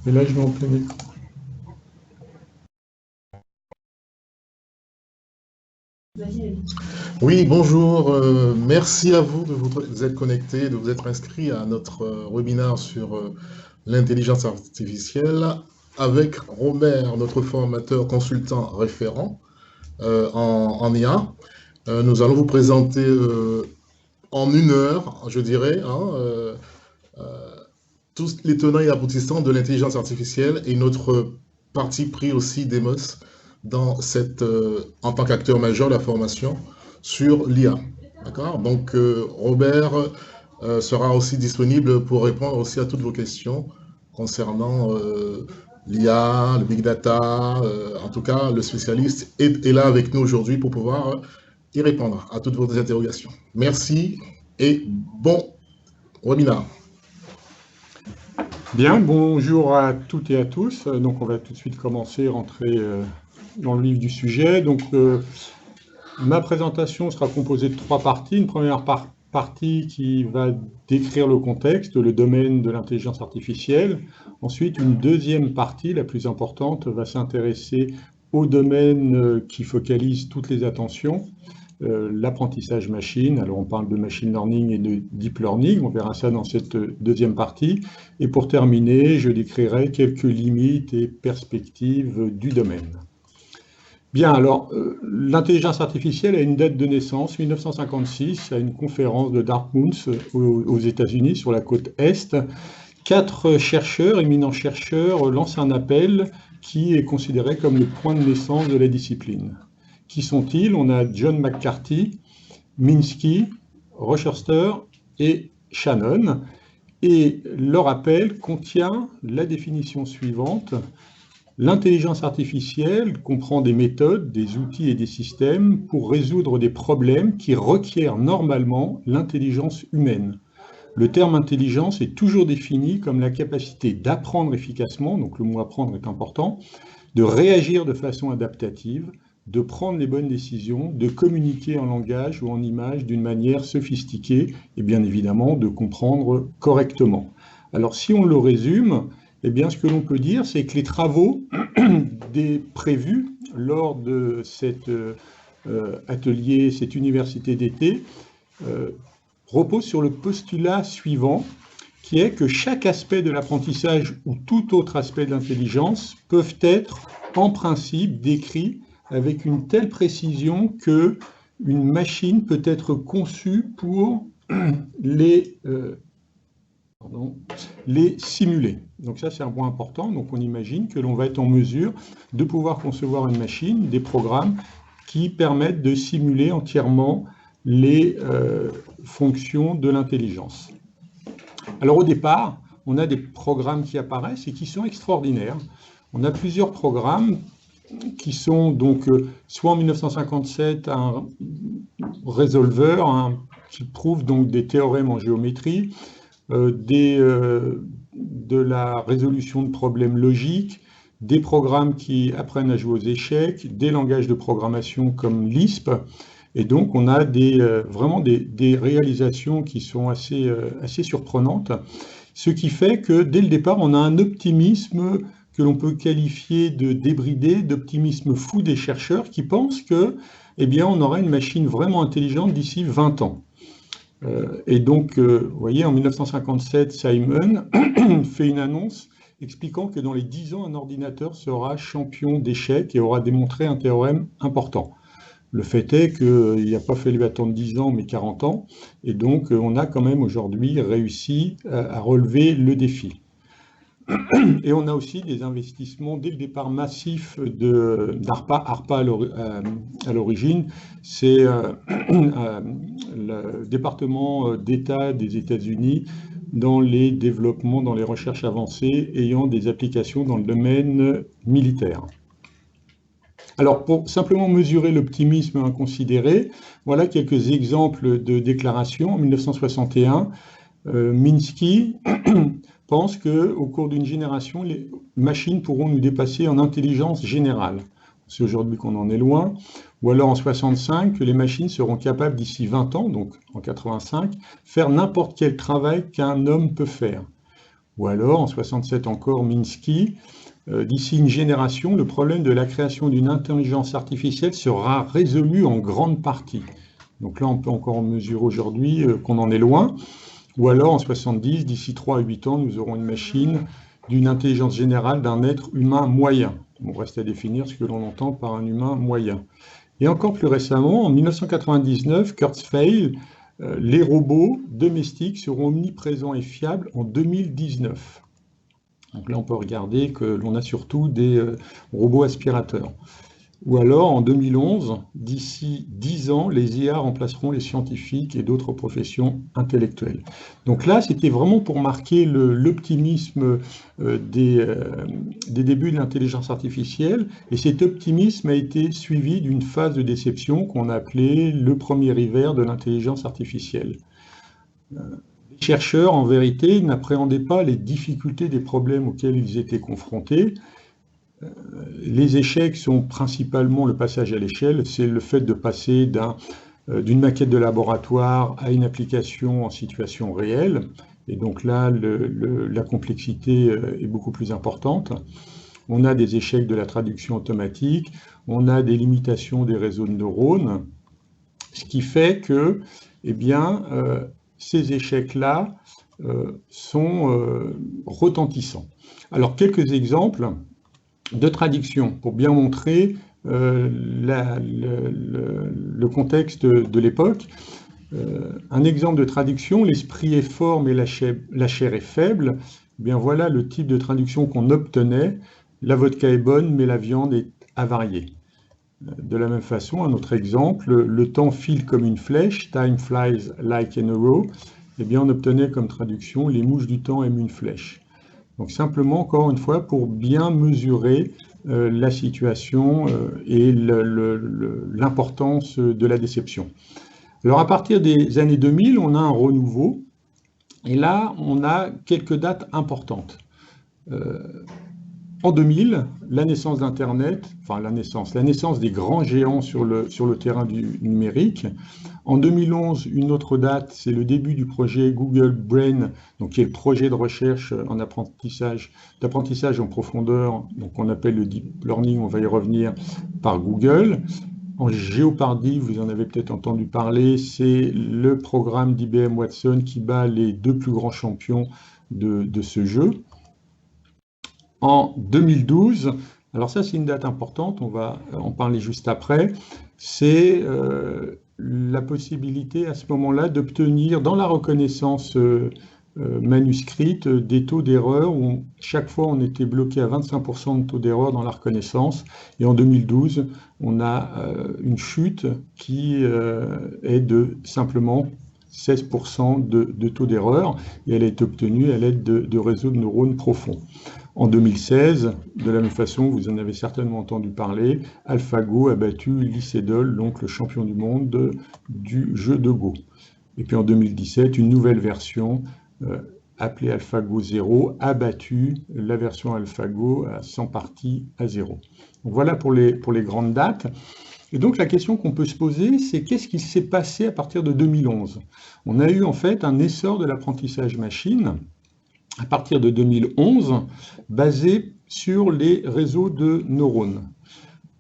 Et là, je vais en plein écran. Oui, bonjour. Merci à vous de vous être connecté, de vous être inscrit à notre webinaire sur l'intelligence artificielle avec Robert, notre formateur consultant référent en IA. Nous allons vous présenter en 1 heure, je dirais, tous les tenants et aboutissants de l'intelligence artificielle et notre parti pris aussi d'Emos dans cette, en tant qu'acteur majeur de la formation sur l'IA. D'accord? Donc, Robert sera aussi disponible pour répondre aussi à toutes vos questions concernant l'IA, le big data. En tout cas, le spécialiste est là avec nous aujourd'hui pour pouvoir y répondre à toutes vos interrogations. Merci et bon webinaire. Bien, bonjour à toutes et à tous. Donc, on va tout de suite commencer, rentrer dans le vif du sujet. Donc, ma présentation sera composée de 3 parties. Une première partie qui va décrire le contexte, le domaine de l'intelligence artificielle. Ensuite, une deuxième partie, la plus importante, va s'intéresser au domaine qui focalise toutes les attentions, l'apprentissage machine. Alors, on parle de machine learning et de deep learning. On verra ça dans cette deuxième partie. Et pour terminer, je décrirai quelques limites et perspectives du domaine. Bien, alors, l'intelligence artificielle a une date de naissance, 1956, à une conférence de Dartmouth aux États-Unis, sur la côte Est. 4 chercheurs, éminents chercheurs, lancent un appel qui est considéré comme le point de naissance de la discipline. Qui sont-ils? On a John McCarthy, Minsky, Rochester et Shannon. Et leur appel contient la définition suivante. L'intelligence artificielle comprend des méthodes, des outils et des systèmes pour résoudre des problèmes qui requièrent normalement l'intelligence humaine. Le terme intelligence est toujours défini comme la capacité d'apprendre efficacement, donc le mot apprendre est important, de réagir de façon adaptative, de prendre les bonnes décisions, de communiquer en langage ou en image d'une manière sophistiquée et bien évidemment de comprendre correctement. Alors si on le résume, eh bien ce que l'on peut dire, c'est que les travaux prévus lors de cet atelier, cette université d'été, reposent sur le postulat suivant, qui est que chaque aspect de l'apprentissage ou tout autre aspect de l'intelligence peuvent être en principe décrits avec une telle précision que une machine peut être conçue pour les simuler. Donc ça, c'est un point important. Donc on imagine que l'on va être en mesure de pouvoir concevoir une machine, des programmes qui permettent de simuler entièrement les fonctions de l'intelligence. Alors au départ, on a des programmes qui apparaissent et qui sont extraordinaires. On a plusieurs programmes qui sont donc soit en 1957 un résolveur qui prouve donc des théorèmes en géométrie, de la résolution de problèmes logiques, des programmes qui apprennent à jouer aux échecs, des langages de programmation comme Lisp. Et donc on a vraiment des réalisations qui sont assez surprenantes, ce qui fait que dès le départ on a un optimisme que l'on peut qualifier de débridé, d'optimisme fou des chercheurs qui pensent que, eh bien, on aura une machine vraiment intelligente d'ici 20 ans. Et donc, vous voyez, en 1957, Simon fait une annonce expliquant que dans les 10 ans, un ordinateur sera champion d'échecs et aura démontré un théorème important. Le fait est qu'il n'a pas fallu attendre 10 ans, mais 40 ans, et donc on a quand même aujourd'hui réussi à relever le défi. Et on a aussi des investissements dès le départ massifs d'ARPA. ARPA à l'origine, c'est le département d'État des États-Unis dans les développements, dans les recherches avancées ayant des applications dans le domaine militaire. Alors, pour simplement mesurer l'optimisme inconsidéré, voilà quelques exemples de déclarations. En 1961, Minsky pense qu'au cours d'une génération, les machines pourront nous dépasser en intelligence générale. C'est aujourd'hui qu'on en est loin. Ou alors en 65, que les machines seront capables d'ici 20 ans, donc en 85, faire n'importe quel travail qu'un homme peut faire. Ou alors, en 67 encore, Minsky, d'ici une génération, le problème de la création d'une intelligence artificielle sera résolu en grande partie. Donc là, on peut encore mesurer aujourd'hui qu'on en est loin. Ou alors, en 70, d'ici 3 à 8 ans, nous aurons une machine d'une intelligence générale d'un être humain moyen. On reste à définir ce que l'on entend par un humain moyen. Et encore plus récemment, en 1999, Kurzweil, les robots domestiques seront omniprésents et fiables en 2019. Donc là, on peut regarder que l'on a surtout des robots aspirateurs. Ou alors, en 2011, d'ici 10 ans, les IA remplaceront les scientifiques et d'autres professions intellectuelles. Donc là, c'était vraiment pour marquer l'optimisme des débuts de l'intelligence artificielle. Et cet optimisme a été suivi d'une phase de déception qu'on a appelée le premier hiver de l'intelligence artificielle. Les chercheurs, en vérité, n'appréhendaient pas les difficultés des problèmes auxquels ils étaient confrontés. Les échecs sont principalement le passage à l'échelle, c'est le fait de passer d'une maquette de laboratoire à une application en situation réelle. Et donc là, la complexité est beaucoup plus importante. On a des échecs de la traduction automatique, on a des limitations des réseaux de neurones, ce qui fait que, eh bien, ces échecs-là sont retentissants. Alors, quelques exemples de traduction pour bien montrer le contexte de l'époque. Un exemple de traduction, l'esprit est fort mais la chair est faible. Eh bien voilà le type de traduction qu'on obtenait. La vodka est bonne mais la viande est avariée. De la même façon, un autre exemple, le temps file comme une flèche, time flies like an arrow. Eh bien on obtenait comme traduction, les mouches du temps aiment une flèche. Donc simplement, encore une fois, pour bien mesurer la situation et l'importance de la déception. Alors à partir des années 2000, on a un renouveau, et là, on a quelques dates importantes. En 2000, la naissance d'Internet, enfin la naissance des grands géants sur le terrain du numérique. En 2011, une autre date, c'est le début du projet Google Brain, donc qui est le projet de recherche en d'apprentissage en profondeur, donc on appelle le deep learning, on va y revenir, par Google. En Jeopardy, vous en avez peut-être entendu parler, c'est le programme d'IBM Watson qui bat les deux plus grands champions de ce jeu. En 2012, alors ça c'est une date importante, on va en parler juste après, c'est la possibilité à ce moment-là d'obtenir dans la reconnaissance manuscrite des taux d'erreur où chaque fois on était bloqué à 25% de taux d'erreur dans la reconnaissance, et en 2012 on a une chute qui est de simplement 16% de taux d'erreur, et elle est obtenue à l'aide de réseaux de neurones profonds. En 2016, de la même façon, vous en avez certainement entendu parler, AlphaGo a battu Lee Sedol, donc le champion du monde du jeu de Go. Et puis en 2017, une nouvelle version appelée AlphaGo 0 a battu la version AlphaGo à 100 parties à 0. Donc voilà pour les grandes dates. Et donc la question qu'on peut se poser, c'est qu'est-ce qui s'est passé à partir de 2011? On a eu en fait un essor de l'apprentissage machine à partir de 2011, basé sur les réseaux de neurones.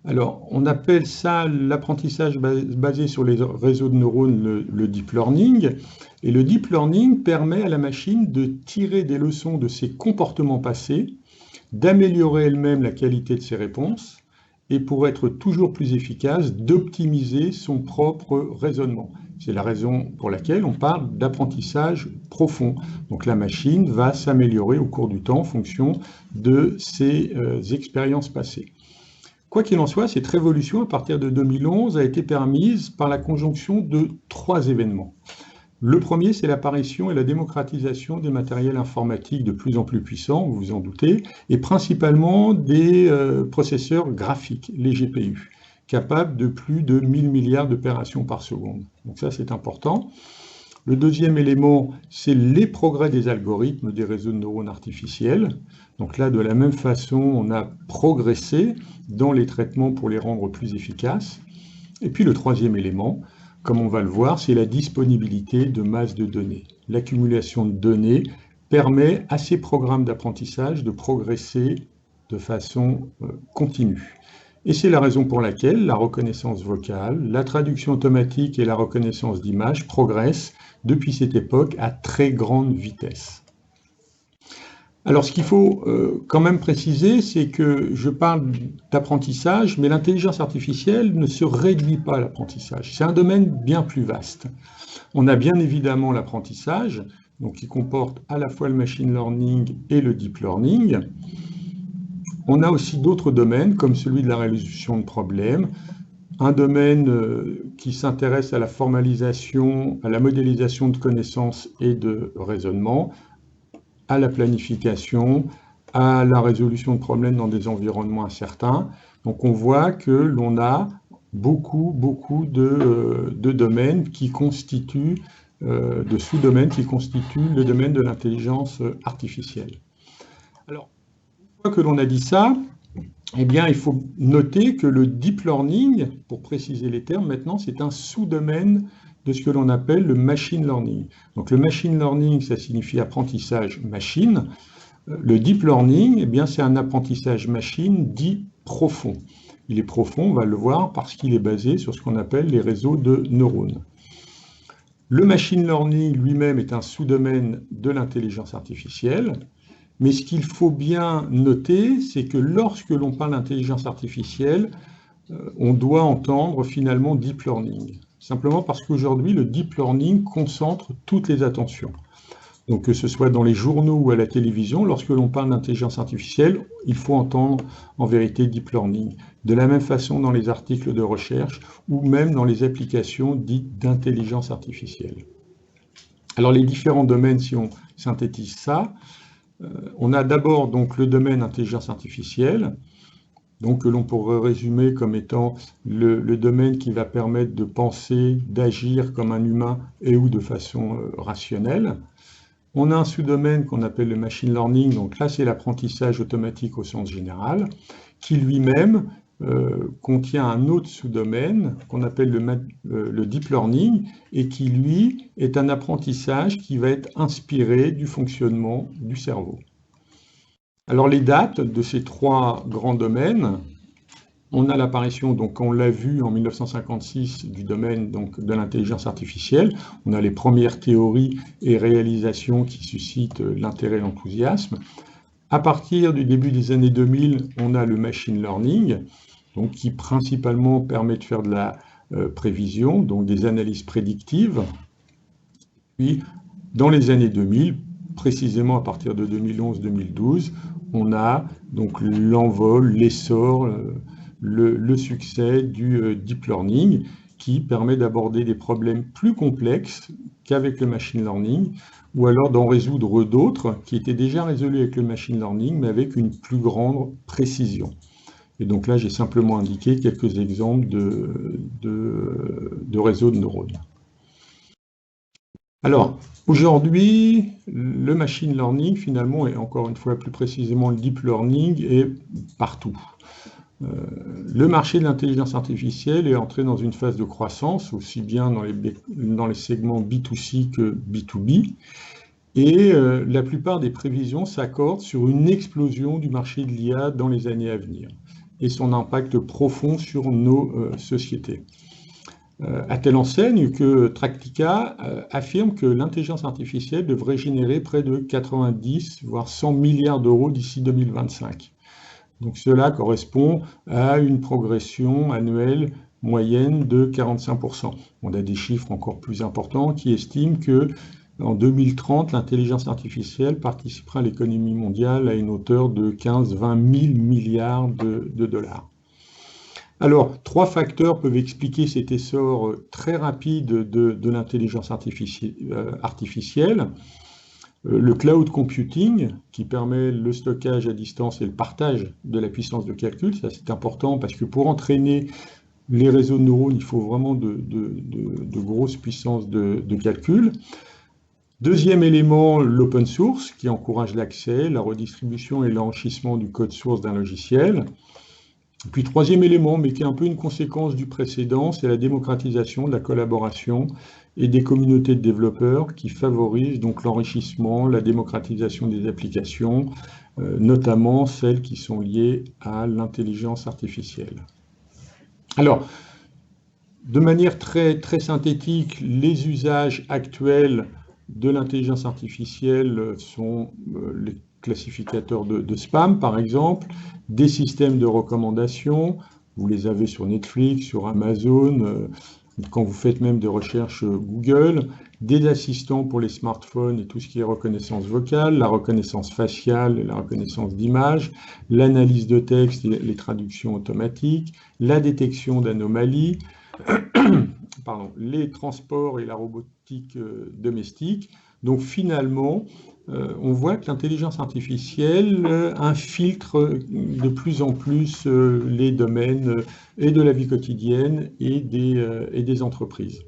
Alors, on appelle ça l'apprentissage basé sur les réseaux de neurones, le deep learning. Et le deep learning permet à la machine de tirer des leçons de ses comportements passés, d'améliorer elle-même la qualité de ses réponses, et pour être toujours plus efficace, d'optimiser son propre raisonnement. C'est la raison pour laquelle on parle d'apprentissage profond. Donc la machine va s'améliorer au cours du temps en fonction de ses expériences passées. Quoi qu'il en soit, cette révolution à partir de 2011 a été permise par la conjonction de 3 événements. Le premier, c'est l'apparition et la démocratisation des matériels informatiques de plus en plus puissants, vous vous en doutez, et principalement des processeurs graphiques, les GPU, capables de plus de 1000 milliards d'opérations par seconde. Donc ça, c'est important. Le deuxième élément, c'est les progrès des algorithmes des réseaux de neurones artificiels. Donc là, de la même façon, on a progressé dans les traitements pour les rendre plus efficaces. Et puis le troisième élément, comme on va le voir, c'est la disponibilité de masses de données. L'accumulation de données permet à ces programmes d'apprentissage de progresser de façon continue. Et c'est la raison pour laquelle la reconnaissance vocale, la traduction automatique et la reconnaissance d'images progressent depuis cette époque à très grande vitesse. Alors, ce qu'il faut quand même préciser, c'est que je parle d'apprentissage, mais l'intelligence artificielle ne se réduit pas à l'apprentissage. C'est un domaine bien plus vaste. On a bien évidemment l'apprentissage, donc qui comporte à la fois le machine learning et le deep learning. On a aussi d'autres domaines, comme celui de la résolution de problèmes, un domaine qui s'intéresse à la formalisation, à la modélisation de connaissances et de raisonnement, à la planification, à la résolution de problèmes dans des environnements incertains. Donc on voit que l'on a beaucoup de domaines qui constituent, de sous-domaines qui constituent le domaine de l'intelligence artificielle. Alors, une fois que l'on a dit ça, eh bien, il faut noter que le deep learning, pour préciser les termes maintenant, c'est un sous-domaine de ce que l'on appelle le machine learning. Donc le machine learning, ça signifie apprentissage machine. Le deep learning, eh bien, c'est un apprentissage machine dit profond. Il est profond, on va le voir, parce qu'il est basé sur ce qu'on appelle les réseaux de neurones. Le machine learning lui-même est un sous-domaine de l'intelligence artificielle, mais ce qu'il faut bien noter, c'est que lorsque l'on parle d'intelligence artificielle, on doit entendre finalement deep learning. Simplement parce qu'aujourd'hui, le deep learning concentre toutes les attentions. Donc que ce soit dans les journaux ou à la télévision, lorsque l'on parle d'intelligence artificielle, il faut entendre en vérité deep learning. De la même façon dans les articles de recherche ou même dans les applications dites d'intelligence artificielle. Alors les différents domaines, si on synthétise ça, on a d'abord donc le domaine intelligence artificielle, donc que l'on pourrait résumer comme étant le domaine qui va permettre de penser, d'agir comme un humain et ou de façon rationnelle. On a un sous-domaine qu'on appelle le machine learning, donc là c'est l'apprentissage automatique au sens général, qui lui-même contient un autre sous-domaine qu'on appelle le deep learning et qui lui est un apprentissage qui va être inspiré du fonctionnement du cerveau. Alors les dates de ces trois grands domaines, on a l'apparition, donc on l'a vu en 1956, du domaine donc, de l'intelligence artificielle. On a les premières théories et réalisations qui suscitent l'intérêt et l'enthousiasme. À partir du début des années 2000, on a le machine learning, donc, qui principalement permet de faire de la prévision, donc des analyses prédictives. Puis, dans les années 2000, précisément à partir de 2011-2012, on a donc l'envol, l'essor, le succès du deep learning qui permet d'aborder des problèmes plus complexes qu'avec le machine learning ou alors d'en résoudre d'autres qui étaient déjà résolus avec le machine learning mais avec une plus grande précision. Et donc là, j'ai simplement indiqué quelques exemples de réseaux de neurones. Alors, aujourd'hui, le machine learning, finalement, et encore une fois plus précisément le deep learning, est partout. Le marché de l'intelligence artificielle est entré dans une phase de croissance, aussi bien dans les segments B2C que B2B, et la plupart des prévisions s'accordent sur une explosion du marché de l'IA dans les années à venir, et son impact profond sur nos sociétés. À telle enseigne que Tractica affirme que l'intelligence artificielle devrait générer près de 90 voire 100 milliards d'euros d'ici 2025. Donc cela correspond à une progression annuelle moyenne de 45%. On a des chiffres encore plus importants qui estiment que en 2030, l'intelligence artificielle participera à l'économie mondiale à une hauteur de 15-20 000 milliards de dollars. Alors, trois facteurs peuvent expliquer cet essor très rapide de l'intelligence artificielle. Le cloud computing, qui permet le stockage à distance et le partage de la puissance de calcul. Ça, c'est important parce que pour entraîner les réseaux de neurones, il faut vraiment de grosses puissances de calcul. Deuxième élément, l'open source, qui encourage l'accès, la redistribution et l'enrichissement du code source d'un logiciel. Puis troisième élément, mais qui est un peu une conséquence du précédent, c'est la démocratisation de la collaboration et des communautés de développeurs qui favorisent donc l'enrichissement, la démocratisation des applications, notamment celles qui sont liées à l'intelligence artificielle. Alors, de manière très synthétique, les usages actuels de l'intelligence artificielle sont les classificateurs de spam, par exemple, des systèmes de recommandation, vous les avez sur Netflix, sur Amazon, quand vous faites même des recherches Google, des assistants pour les smartphones et tout ce qui est reconnaissance vocale, la reconnaissance faciale et la reconnaissance d'image, l'analyse de texte et les traductions automatiques, la détection d'anomalies, les transports et la robotique domestique. Donc finalement, on voit que l'intelligence artificielle infiltre de plus en plus les domaines et de la vie quotidienne et des entreprises.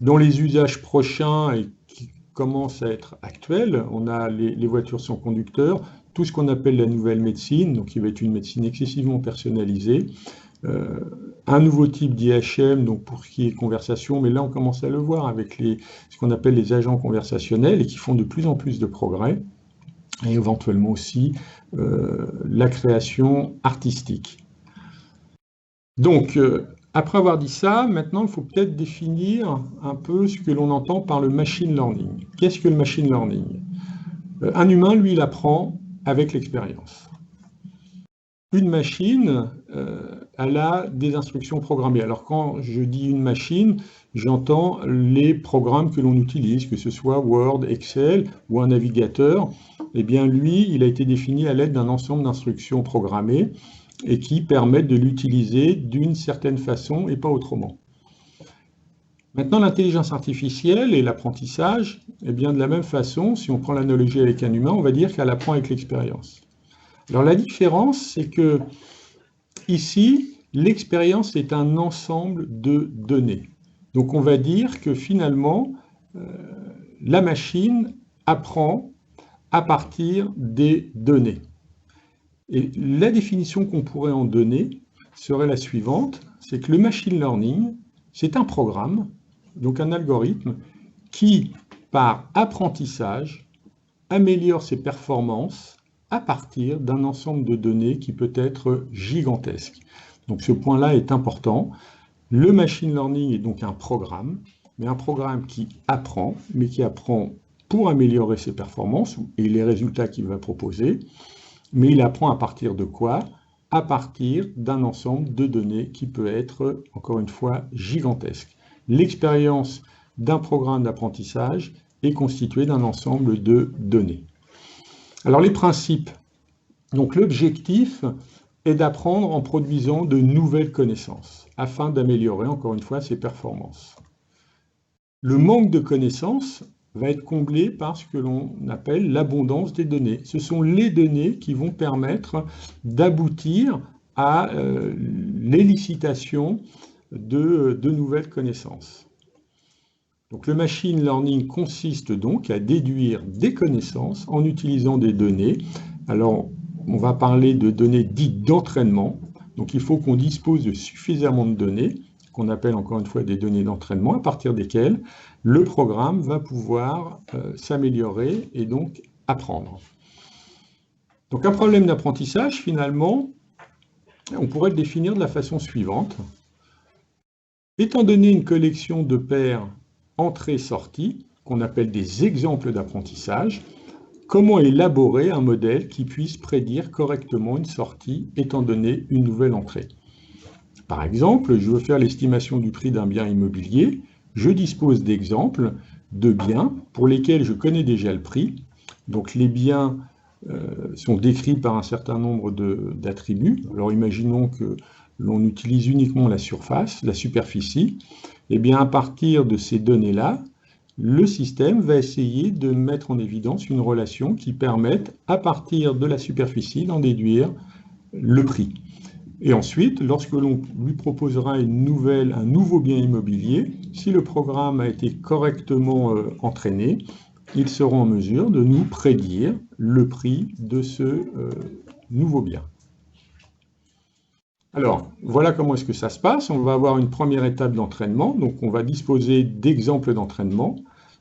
Dans les usages prochains et qui commencent à être actuels, on a les voitures sans conducteur, tout ce qu'on appelle la nouvelle médecine, donc qui va être une médecine excessivement personnalisée, un nouveau type d'IHM, donc pour ce qui est conversation, mais là on commence à le voir avec ce qu'on appelle les agents conversationnels et qui font de plus en plus de progrès, et éventuellement aussi la création artistique. Donc, après avoir dit ça, maintenant il faut peut-être définir un peu ce que l'on entend par le machine learning. Qu'est-ce que le machine learning? Un humain, lui, il apprend avec l'expérience. Une machine, elle a des instructions programmées. Alors quand je dis une machine, j'entends les programmes que l'on utilise, que ce soit Word, Excel ou un navigateur. Eh bien lui, il a été défini à l'aide d'un ensemble d'instructions programmées et qui permettent de l'utiliser d'une certaine façon et pas autrement. Maintenant, l'intelligence artificielle et l'apprentissage, eh bien de la même façon, si on prend l'analogie avec un humain, on va dire qu'elle apprend avec l'expérience. Alors la différence, c'est que ici, l'expérience est un ensemble de données. Donc on va dire que finalement, la machine apprend à partir des données. Et la définition qu'on pourrait en donner serait la suivante, c'est que le machine learning, c'est un programme, donc un algorithme, qui, par apprentissage, améliore ses performances à partir d'un ensemble de données qui peut être gigantesque. Donc ce point-là est important. Le machine learning est donc un programme, mais un programme qui apprend, mais qui apprend pour améliorer ses performances et les résultats qu'il va proposer. Mais il apprend à partir de quoi? À partir d'un ensemble de données qui peut être, encore une fois, gigantesque. L'expérience d'un programme d'apprentissage est constituée d'un ensemble de données. Alors les principes, donc l'objectif est d'apprendre en produisant de nouvelles connaissances, afin d'améliorer encore une fois ses performances. Le manque de connaissances va être comblé par ce que l'on appelle l'abondance des données. Ce sont les données qui vont permettre d'aboutir à l'élicitation de nouvelles connaissances. Donc le machine learning consiste donc à déduire des connaissances en utilisant des données. Alors on va parler de données dites d'entraînement. Donc il faut qu'on dispose de suffisamment de données, qu'on appelle encore une fois des données d'entraînement, à partir desquelles le programme va pouvoir s'améliorer et donc apprendre. Donc un problème d'apprentissage, finalement, on pourrait le définir de la façon suivante. Étant donné une collection de paires entrées-sorties, qu'on appelle des exemples d'apprentissage, comment élaborer un modèle qui puisse prédire correctement une sortie étant donné une nouvelle entrée? Par exemple, je veux faire l'estimation du prix d'un bien immobilier, je dispose d'exemples de biens pour lesquels je connais déjà le prix. Donc les biens sont décrits par un certain nombre d'attributs. Alors imaginons que l'on utilise uniquement la surface, la superficie. Eh bien, à partir de ces données-là, le système va essayer de mettre en évidence une relation qui permette, à partir de la superficie, d'en déduire le prix. Et ensuite, lorsque l'on lui proposera un nouveau bien immobilier, si le programme a été correctement entraîné, il sera en mesure de nous prédire le prix de ce nouveau bien. Alors, voilà comment est-ce que ça se passe. On va avoir une première étape d'entraînement. Donc, on va disposer d'exemples d'entraînement.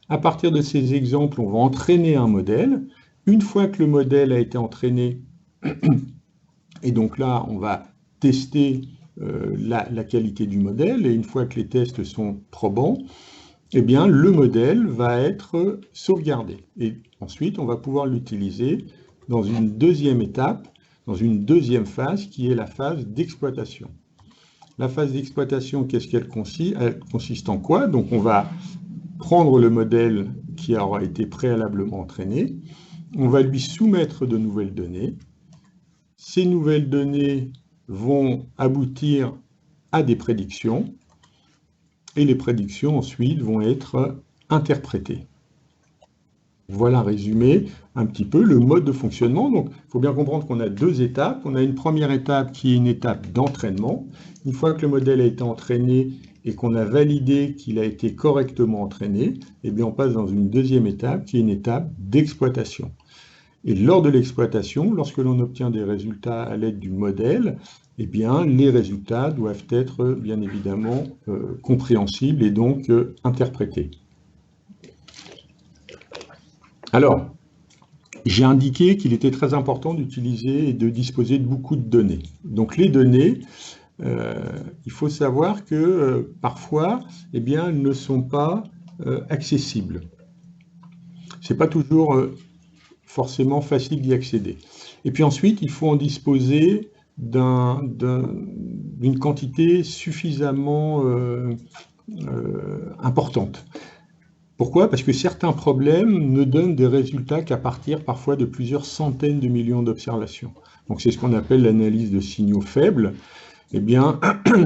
À partir de ces exemples, on va entraîner un modèle. Une fois que le modèle a été entraîné, et donc là, on va tester la qualité du modèle. Et une fois que les tests sont probants, eh bien, le modèle va être sauvegardé. Et ensuite, on va pouvoir l'utiliser dans une deuxième étape, dans une deuxième phase, qui est la phase d'exploitation. La phase d'exploitation, qu'est-ce qu'elle consiste? Elle consiste en quoi? Donc, on va prendre le modèle qui aura été préalablement entraîné, on va lui soumettre de nouvelles données. Ces nouvelles données vont aboutir à des prédictions, et les prédictions ensuite vont être interprétées. Voilà résumé un petit peu le mode de fonctionnement. Donc, il faut bien comprendre qu'on a deux étapes. On a une première étape qui est une étape d'entraînement. Une fois que le modèle a été entraîné et qu'on a validé qu'il a été correctement entraîné, eh bien, on passe dans une deuxième étape qui est une étape d'exploitation. Et lors de l'exploitation, lorsque l'on obtient des résultats à l'aide du modèle, eh bien, les résultats doivent être bien évidemment compréhensibles et donc interprétés. Alors, j'ai indiqué qu'il était très important d'utiliser et de disposer de beaucoup de données. Donc les données, il faut savoir que parfois, eh bien, elles ne sont pas accessibles. Ce n'est pas toujours forcément facile d'y accéder. Et puis ensuite, il faut en disposer d'une quantité suffisamment importante. Pourquoi? Parce que certains problèmes ne donnent des résultats qu'à partir parfois de plusieurs centaines de millions d'observations. Donc c'est ce qu'on appelle l'analyse de signaux faibles. Eh bien,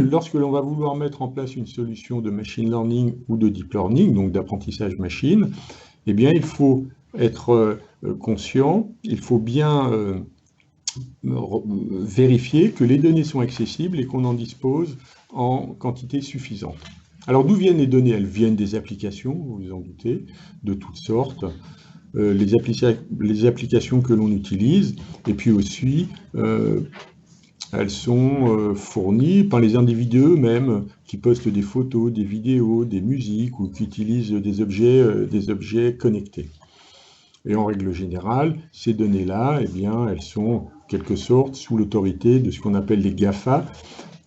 lorsque l'on va vouloir mettre en place une solution de machine learning ou de deep learning, donc d'apprentissage machine, eh bien, il faut être conscient, il faut bien vérifier que les données sont accessibles et qu'on en dispose en quantité suffisante. Alors d'où viennent les données? Elles viennent des applications, vous vous en doutez, de toutes sortes, les applications que l'on utilise, et puis aussi elles sont fournies par les individus eux-mêmes qui postent des photos, des vidéos, des musiques ou qui utilisent des objets connectés. Et en règle générale, ces données-là, eh bien, elles sont en quelque sorte sous l'autorité de ce qu'on appelle les GAFA,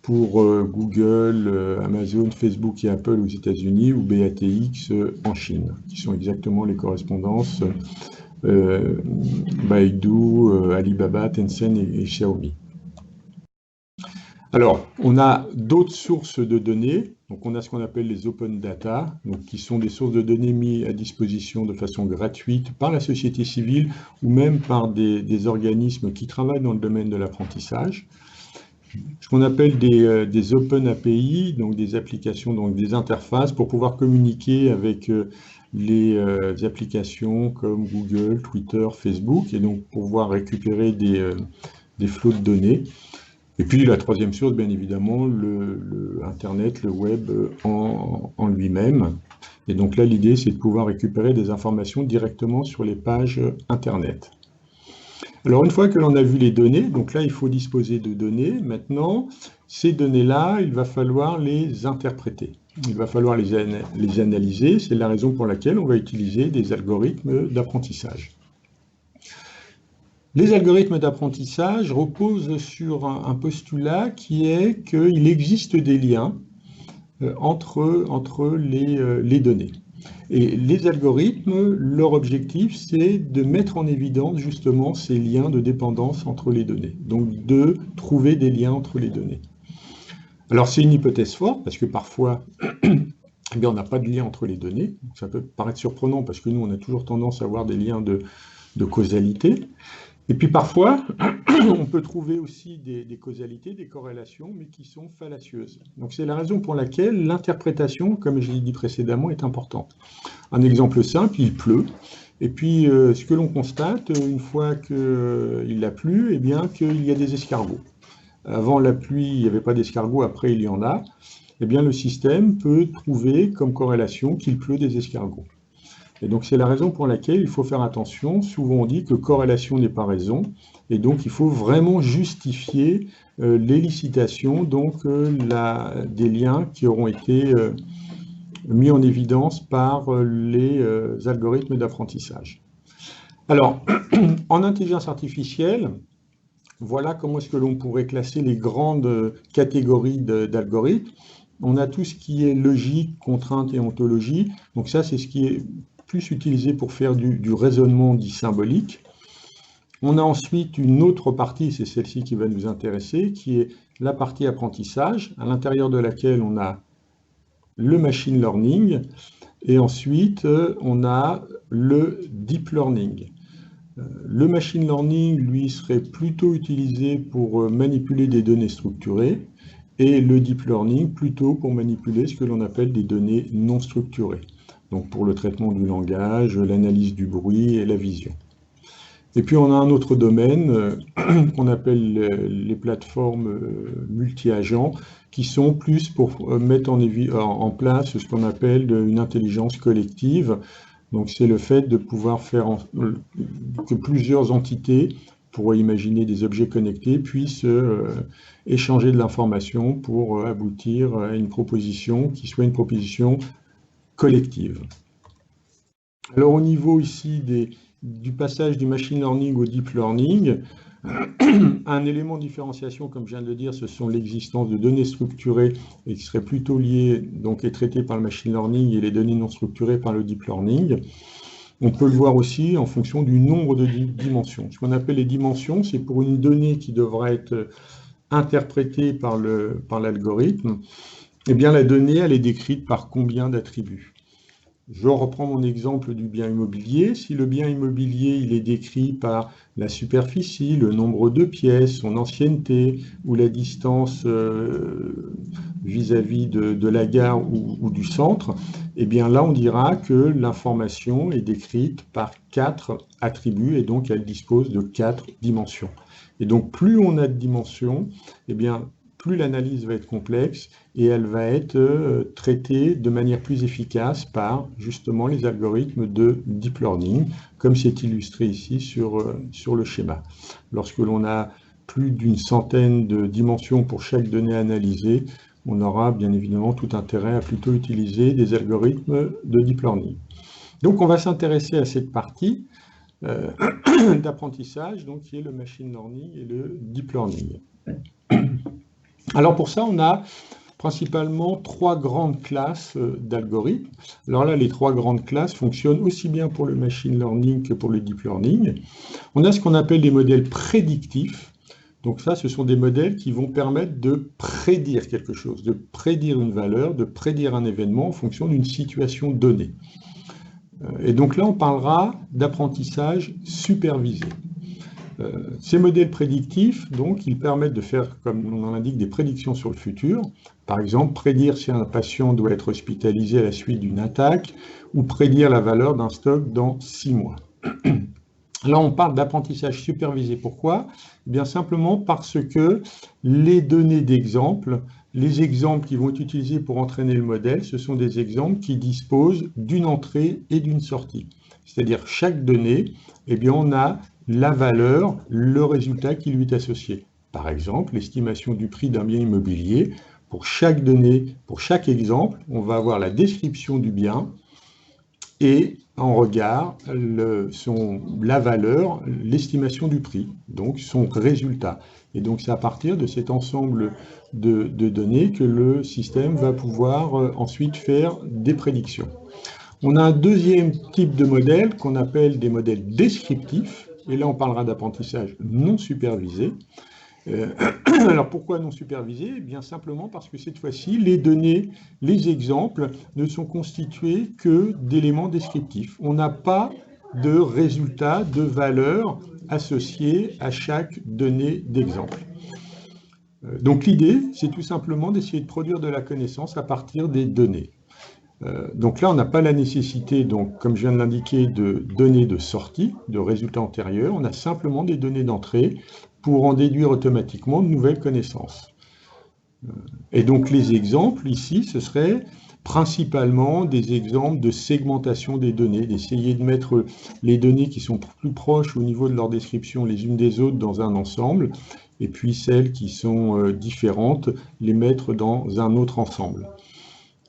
pour Google, Amazon, Facebook et Apple aux États-Unis ou BATX en Chine, qui sont exactement les correspondances Baidu, Alibaba, Tencent et Xiaomi. Alors, on a d'autres sources de données. Donc, on a ce qu'on appelle les open data, donc, qui sont des sources de données mises à disposition de façon gratuite par la société civile ou même par des organismes qui travaillent dans le domaine de l'apprentissage. Ce qu'on appelle des Open API, donc des applications, donc des interfaces pour pouvoir communiquer avec les applications comme Google, Twitter, Facebook, et donc pouvoir récupérer des flots de données. Et puis la troisième source, bien évidemment, le Internet, le web en lui-même. Et donc là, l'idée, c'est de pouvoir récupérer des informations directement sur les pages Internet. Alors, une fois que l'on a vu les données, donc là, il faut disposer de données. Maintenant, ces données-là, il va falloir les interpréter. Il va falloir les analyser. C'est la raison pour laquelle on va utiliser des algorithmes d'apprentissage. Les algorithmes d'apprentissage reposent sur un postulat qui est qu'il existe des liens entre les données. Et les algorithmes, leur objectif, c'est de mettre en évidence justement ces liens de dépendance entre les données, donc de trouver des liens entre les données. Alors c'est une hypothèse forte, parce que parfois, eh bien, on n'a pas de lien entre les données. Ça peut paraître surprenant, parce que nous, on a toujours tendance à avoir des liens de causalité. Et puis parfois, on peut trouver aussi des causalités, des corrélations, mais qui sont fallacieuses. Donc c'est la raison pour laquelle l'interprétation, comme je l'ai dit précédemment, est importante. Un exemple simple, il pleut, et puis ce que l'on constate, une fois qu'il a plu, eh bien qu'il y a des escargots. Avant la pluie, il n'y avait pas d'escargots, après il y en a. Eh bien le système peut trouver comme corrélation qu'il pleut des escargots. Et donc c'est la raison pour laquelle il faut faire attention. Souvent on dit que corrélation n'est pas raison, et donc il faut vraiment justifier l'élicitation des liens qui auront été mis en évidence par les algorithmes d'apprentissage. Alors, en intelligence artificielle, voilà comment est-ce que l'on pourrait classer les grandes catégories d'algorithmes. On a tout ce qui est logique, contrainte et ontologie. Donc ça, c'est ce qui est plus utilisé pour faire du raisonnement dit symbolique. On a ensuite une autre partie, c'est celle-ci qui va nous intéresser, qui est la partie apprentissage, à l'intérieur de laquelle on a le machine learning, et ensuite on a le deep learning. Le machine learning, lui, serait plutôt utilisé pour manipuler des données structurées, et le deep learning plutôt pour manipuler ce que l'on appelle des données non structurées, donc pour le traitement du langage, l'analyse du bruit et la vision. Et puis on a un autre domaine qu'on appelle les plateformes multi-agents, qui sont plus pour mettre en place ce qu'on appelle une intelligence collective. Donc c'est le fait de pouvoir faire que plusieurs entités, pour imaginer des objets connectés, puissent échanger de l'information pour aboutir à une proposition qui soit une proposition collective. Alors au niveau ici du passage du machine learning au deep learning, un élément de différenciation, comme je viens de le dire, ce sont l'existence de données structurées et qui seraient plutôt liées donc, et traitées par le machine learning, et les données non structurées par le deep learning. On peut le voir aussi en fonction du nombre de dimensions. Ce qu'on appelle les dimensions, c'est pour une donnée qui devra être interprétée par l'algorithme, eh bien la donnée, elle est décrite par combien d'attributs. Je reprends mon exemple du bien immobilier. Si le bien immobilier il est décrit par la superficie, le nombre de pièces, son ancienneté ou la distance vis-à-vis de la gare ou du centre, eh bien là on dira que l'information est décrite par 4 attributs et donc elle dispose de 4 dimensions. Et donc plus on a de dimensions, eh bien plus l'analyse va être complexe et elle va être traitée de manière plus efficace par justement les algorithmes de deep learning, comme c'est illustré ici sur le schéma. Lorsque l'on a plus d'une centaine de dimensions pour chaque donnée analysée, on aura bien évidemment tout intérêt à plutôt utiliser des algorithmes de deep learning. Donc on va s'intéresser à cette partie d'apprentissage, donc qui est le machine learning et le deep learning. Alors pour ça, on a principalement 3 grandes classes d'algorithmes. Alors là, les 3 grandes classes fonctionnent aussi bien pour le machine learning que pour le deep learning. On a ce qu'on appelle des modèles prédictifs. Donc ça, ce sont des modèles qui vont permettre de prédire quelque chose, de prédire une valeur, de prédire un événement en fonction d'une situation donnée. Et donc là, on parlera d'apprentissage supervisé. Ces modèles prédictifs, donc, ils permettent de faire, comme on en indique, des prédictions sur le futur. Par exemple, prédire si un patient doit être hospitalisé à la suite d'une attaque ou prédire la valeur d'un stock dans 6 mois. Là, on parle d'apprentissage supervisé. Pourquoi? Eh bien simplement parce que les données d'exemple, les exemples qui vont être utilisés pour entraîner le modèle, ce sont des exemples qui disposent d'une entrée et d'une sortie. C'est-à-dire chaque donnée, eh bien, on a la valeur, le résultat qui lui est associé. Par exemple, l'estimation du prix d'un bien immobilier. Pour chaque donnée, pour chaque exemple, on va avoir la description du bien et en regard la valeur, l'estimation du prix, donc son résultat. Et donc c'est à partir de cet ensemble de données que le système va pouvoir ensuite faire des prédictions. On a un deuxième type de modèle qu'on appelle des modèles descriptifs. Et là, on parlera d'apprentissage non supervisé. Alors, pourquoi non supervisé? Eh bien, simplement parce que cette fois-ci, les données, les exemples ne sont constitués que d'éléments descriptifs. On n'a pas de résultats, de valeurs associées à chaque donnée d'exemple. Donc, l'idée, c'est tout simplement d'essayer de produire de la connaissance à partir des données. Donc là, on n'a pas la nécessité, donc, comme je viens de l'indiquer, de données de sortie, de résultats antérieurs. On a simplement des données d'entrée pour en déduire automatiquement de nouvelles connaissances. Et donc les exemples ici, ce serait principalement des exemples de segmentation des données, d'essayer de mettre les données qui sont plus proches au niveau de leur description les unes des autres dans un ensemble, et puis celles qui sont différentes, les mettre dans un autre ensemble.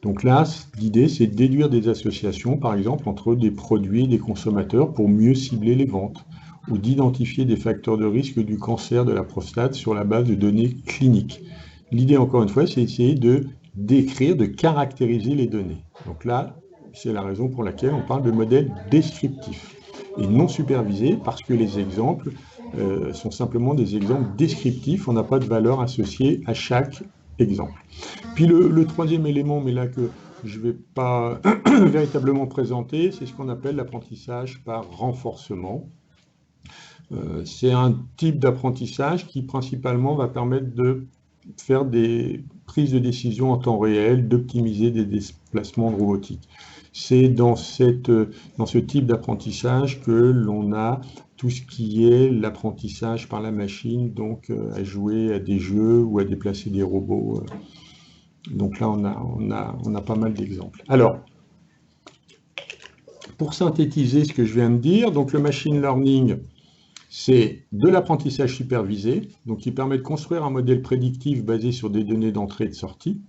Donc là, l'idée, c'est de déduire des associations, par exemple, entre des produits et des consommateurs pour mieux cibler les ventes, ou d'identifier des facteurs de risque du cancer de la prostate sur la base de données cliniques. L'idée, encore une fois, c'est d'essayer de décrire, de caractériser les données. Donc là, c'est la raison pour laquelle on parle de modèle descriptif et non supervisé, parce que les exemples sont simplement des exemples descriptifs, on n'a pas de valeur associée à chaque exemple. Puis le troisième élément, mais là que je ne vais pas véritablement présenter, c'est ce qu'on appelle l'apprentissage par renforcement. C'est un type d'apprentissage qui principalement va permettre de faire des prises de décision en temps réel, d'optimiser des déplacements de robotique. C'est dans ce type d'apprentissage que l'on a tout ce qui est l'apprentissage par la machine, donc à jouer à des jeux ou à déplacer des robots. Donc là, on a pas mal d'exemples. Alors, pour synthétiser ce que je viens de dire, donc le machine learning, c'est de l'apprentissage supervisé, donc qui permet de construire un modèle prédictif basé sur des données d'entrée et de sortie.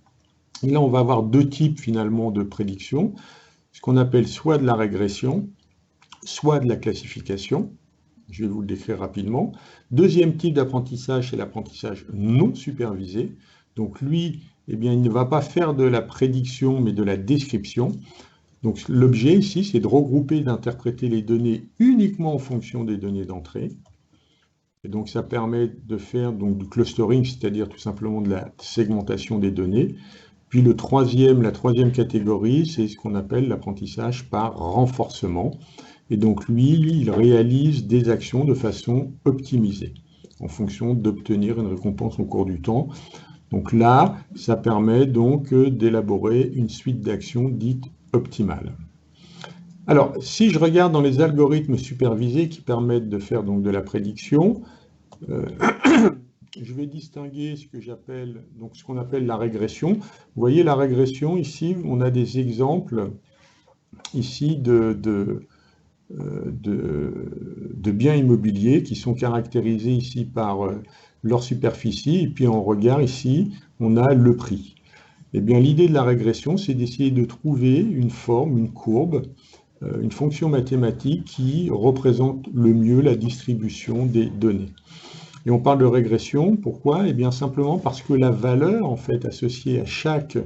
Et là, on va avoir deux types finalement de prédiction, ce qu'on appelle soit de la régression, soit de la classification. Je vais vous le décrire rapidement. Deuxième type d'apprentissage, c'est l'apprentissage non supervisé. Donc lui, eh bien, il ne va pas faire de la prédiction, mais de la description. Donc l'objet ici, c'est de regrouper, d'interpréter les données uniquement en fonction des données d'entrée. Et donc ça permet de faire donc, du clustering, c'est-à-dire tout simplement de la segmentation des données. Puis la troisième catégorie, c'est ce qu'on appelle l'apprentissage par renforcement. Et donc lui, il réalise des actions de façon optimisée, en fonction d'obtenir une récompense au cours du temps. Donc là, ça permet donc d'élaborer une suite d'actions dites optimales. Alors, si je regarde dans les algorithmes supervisés qui permettent de faire donc de la prédiction, je vais distinguer ce qu'on appelle la régression. Vous voyez la régression ici, on a des exemples ici de biens immobiliers qui sont caractérisés ici par leur superficie, et puis en regard ici, on a le prix. Eh bien, l'idée de la régression, c'est d'essayer de trouver une forme, une courbe, une fonction mathématique qui représente le mieux la distribution des données. Et on parle de régression, pourquoi? Eh bien, simplement parce que la valeur, en fait, associée à chaque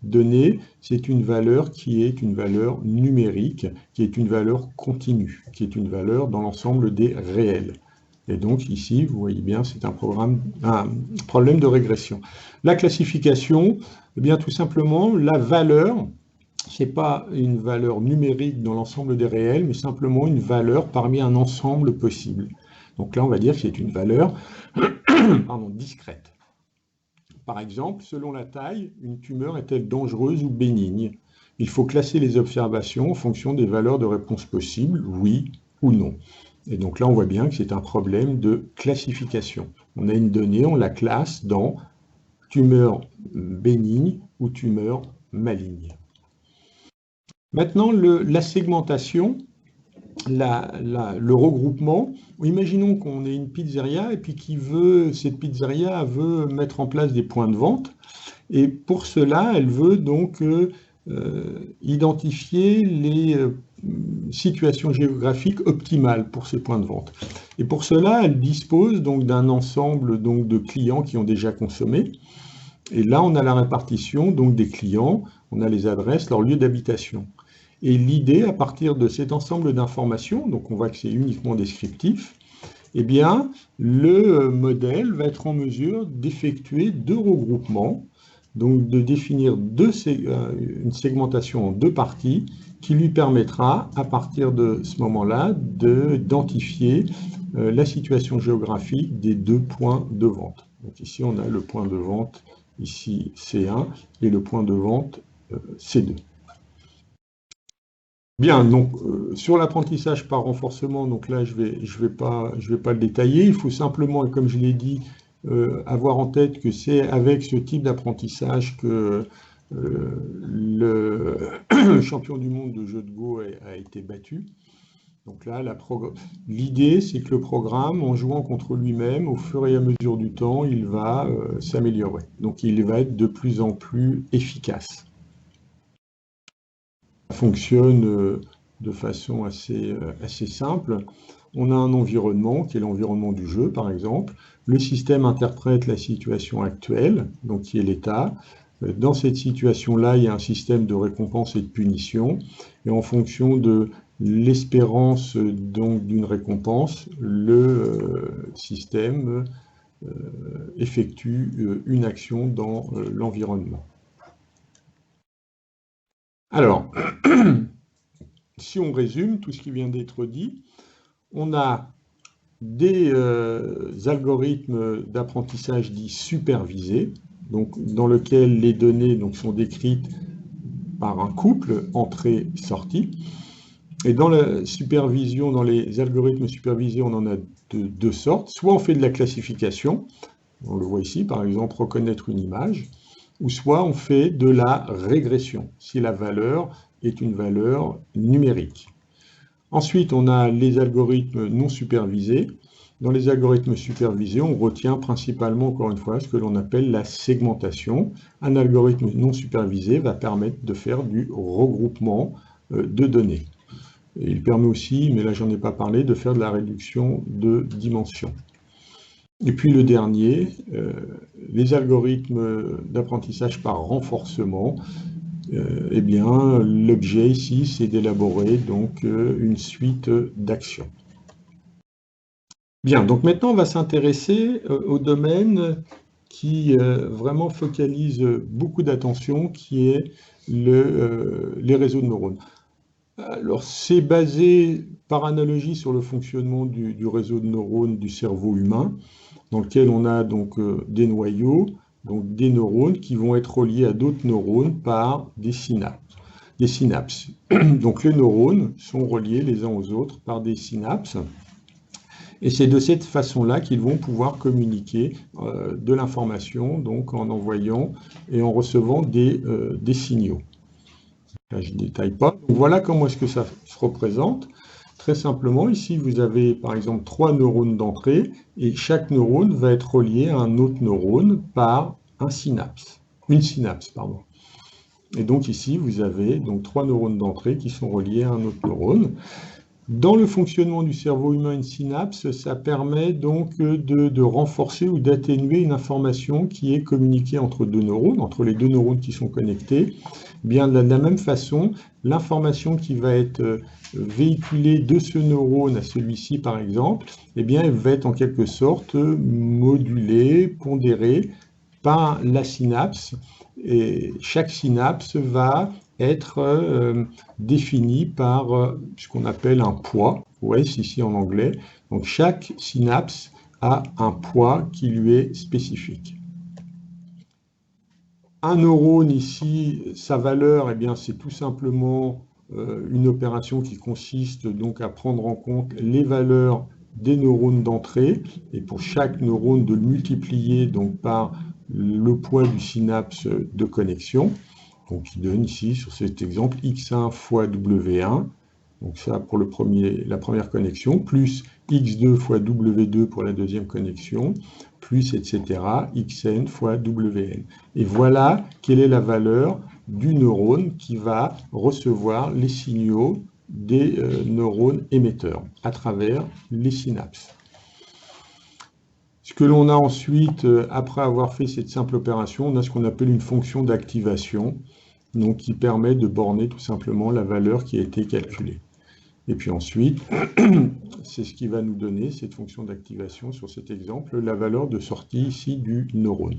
donnée, c'est une valeur qui est une valeur numérique, qui est une valeur continue, qui est une valeur dans l'ensemble des réels. Et donc ici, vous voyez bien, c'est un problème de régression. La classification, eh bien tout simplement, la valeur, ce n'est pas une valeur numérique dans l'ensemble des réels, mais simplement une valeur parmi un ensemble possible. Donc là, on va dire que c'est une valeur discrète. Par exemple, selon la taille, une tumeur est-elle dangereuse ou bénigne? Il faut classer les observations en fonction des valeurs de réponse possibles, oui ou non. Et donc là, on voit bien que c'est un problème de classification. On a une donnée, on la classe dans tumeur bénigne ou tumeur maligne. Maintenant, la segmentation, le regroupement. Imaginons qu'on ait une pizzeria et puis cette pizzeria veut mettre en place des points de vente. Et pour cela, elle veut donc identifier les situations géographiques optimales pour ces points de vente. Et pour cela, elle dispose donc d'un ensemble donc, de clients qui ont déjà consommé. Et là, on a la répartition donc, des clients, on a les adresses, leur lieu d'habitation. Et l'idée, à partir de cet ensemble d'informations, donc on voit que c'est uniquement descriptif, eh bien, le modèle va être en mesure d'effectuer deux regroupements, donc de définir une segmentation en deux parties qui lui permettra, à partir de ce moment-là, d'identifier la situation géographique des deux points de vente. Donc ici, on a le point de vente, ici C1, et le point de vente C2. Bien, donc sur l'apprentissage par renforcement, donc là je vais pas le détailler, il faut simplement, comme je l'ai dit, avoir en tête que c'est avec ce type d'apprentissage que le champion du monde de jeu de Go a été battu. Donc là, l'idée, c'est que le programme, en jouant contre lui-même, au fur et à mesure du temps, il va s'améliorer. Donc il va être de plus en plus efficace. Ça fonctionne de façon assez simple. On a un environnement, qui est l'environnement du jeu, par exemple. Le système interprète la situation actuelle, donc qui est l'état. Dans cette situation-là, il y a un système de récompense et de punition. Et en fonction de l'espérance d'une récompense, le système effectue une action dans l'environnement. Alors, si on résume tout ce qui vient d'être dit, on a des algorithmes d'apprentissage dits supervisés, donc, dans lesquels les données sont décrites par un couple entrée-sortie. Et dans la supervision, dans les algorithmes supervisés, on en a de deux sortes. Soit on fait de la classification, on le voit ici, par exemple, reconnaître une image, ou soit on fait de la régression, si la valeur est une valeur numérique. Ensuite, on a les algorithmes non supervisés. Dans les algorithmes supervisés, on retient principalement, encore une fois, ce que l'on appelle la segmentation. Un algorithme non supervisé va permettre de faire du regroupement de données. Et il permet aussi, mais là j'en ai pas parlé, de faire de la réduction de dimensions. Et puis le dernier, les algorithmes d'apprentissage par renforcement. Eh bien, l'objet ici, c'est d'élaborer donc une suite d'actions. Bien, donc maintenant on va s'intéresser au domaine qui vraiment focalise beaucoup d'attention, qui est les réseaux de neurones. Alors c'est basé par analogie sur le fonctionnement du réseau de neurones du cerveau humain, dans lequel on a donc des noyaux, donc des neurones qui vont être reliés à d'autres neurones par des synapses. Donc les neurones sont reliés les uns aux autres par des synapses. Et c'est de cette façon-là qu'ils vont pouvoir communiquer de l'information, donc en envoyant et en recevant des signaux. Là, je ne détaille pas. Donc voilà comment est-ce que ça se représente. Très simplement, ici, vous avez par exemple 3 neurones d'entrée, et chaque neurone va être relié à un autre neurone par une synapse. Et donc ici, vous avez donc 3 neurones d'entrée qui sont reliés à un autre neurone. Dans le fonctionnement du cerveau humain, une synapse, ça permet donc de renforcer ou d'atténuer une information qui est communiquée entre deux neurones, entre les deux neurones qui sont connectés. Bien de la même façon, l'information qui va être véhiculée de ce neurone à celui-ci, par exemple, eh bien, elle va être en quelque sorte modulée, pondérée par la synapse. Et chaque synapse va être définie par ce qu'on appelle un poids, OS ici en anglais. Donc chaque synapse a un poids qui lui est spécifique. Un neurone ici, sa valeur, eh bien, c'est tout simplement une opération qui consiste donc à prendre en compte les valeurs des neurones d'entrée, et pour chaque neurone de le multiplier donc par le poids du synapse de connexion. Donc il donne ici, sur cet exemple, x1 fois w1, donc ça pour la première connexion, plus x2 fois w2 pour la deuxième connexion, plus etc. xn fois wn. Et voilà quelle est la valeur du neurone qui va recevoir les signaux des neurones émetteurs à travers les synapses. Ce que l'on a ensuite, après avoir fait cette simple opération, on a ce qu'on appelle une fonction d'activation, donc qui permet de borner tout simplement la valeur qui a été calculée. Et puis ensuite, c'est ce qui va nous donner, cette fonction d'activation sur cet exemple, la valeur de sortie ici du neurone.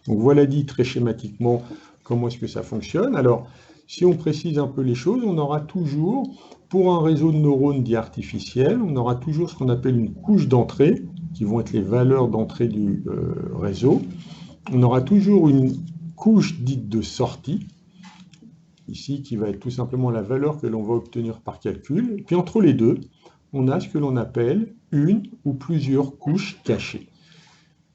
Donc voilà dit très schématiquement comment est-ce que ça fonctionne. Alors, si on précise un peu les choses, on aura toujours, pour un réseau de neurones dit artificiel, on aura toujours ce qu'on appelle une couche d'entrée, qui vont être les valeurs d'entrée du réseau. On aura toujours une couche dite de sortie, ici qui va être tout simplement la valeur que l'on va obtenir par calcul. Et puis entre les deux, on a ce que l'on appelle une ou plusieurs couches cachées.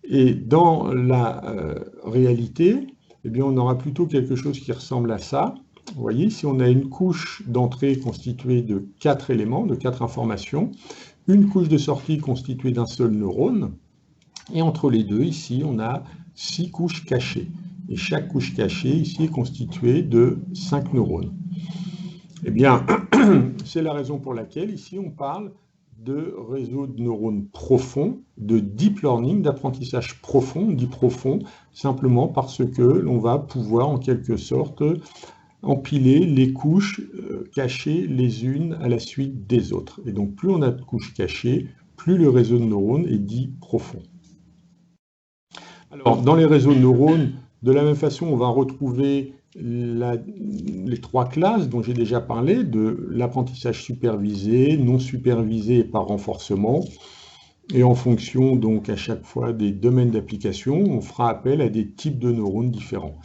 Et dans la réalité, eh bien, on aura plutôt quelque chose qui ressemble à ça. Vous voyez, si on a une couche d'entrée constituée de 4 éléments, de 4 informations, une couche de sortie constituée d'un seul neurone, et entre les deux, ici, on a 6 couches cachées. Et chaque couche cachée, ici, est constituée de 5 neurones. Eh bien, c'est la raison pour laquelle, ici, on parle de réseau de neurones profonds, de deep learning, d'apprentissage profond. On dit profond simplement parce que l'on va pouvoir, en quelque sorte, empiler les couches cachées les unes à la suite des autres. Et donc, plus on a de couches cachées, plus le réseau de neurones est dit profond. Alors, dans les réseaux de neurones, de la même façon, on va retrouver les 3 classes dont j'ai déjà parlé, de l'apprentissage supervisé, non supervisé et par renforcement. Et en fonction, donc, à chaque fois des domaines d'application, on fera appel à des types de neurones différents.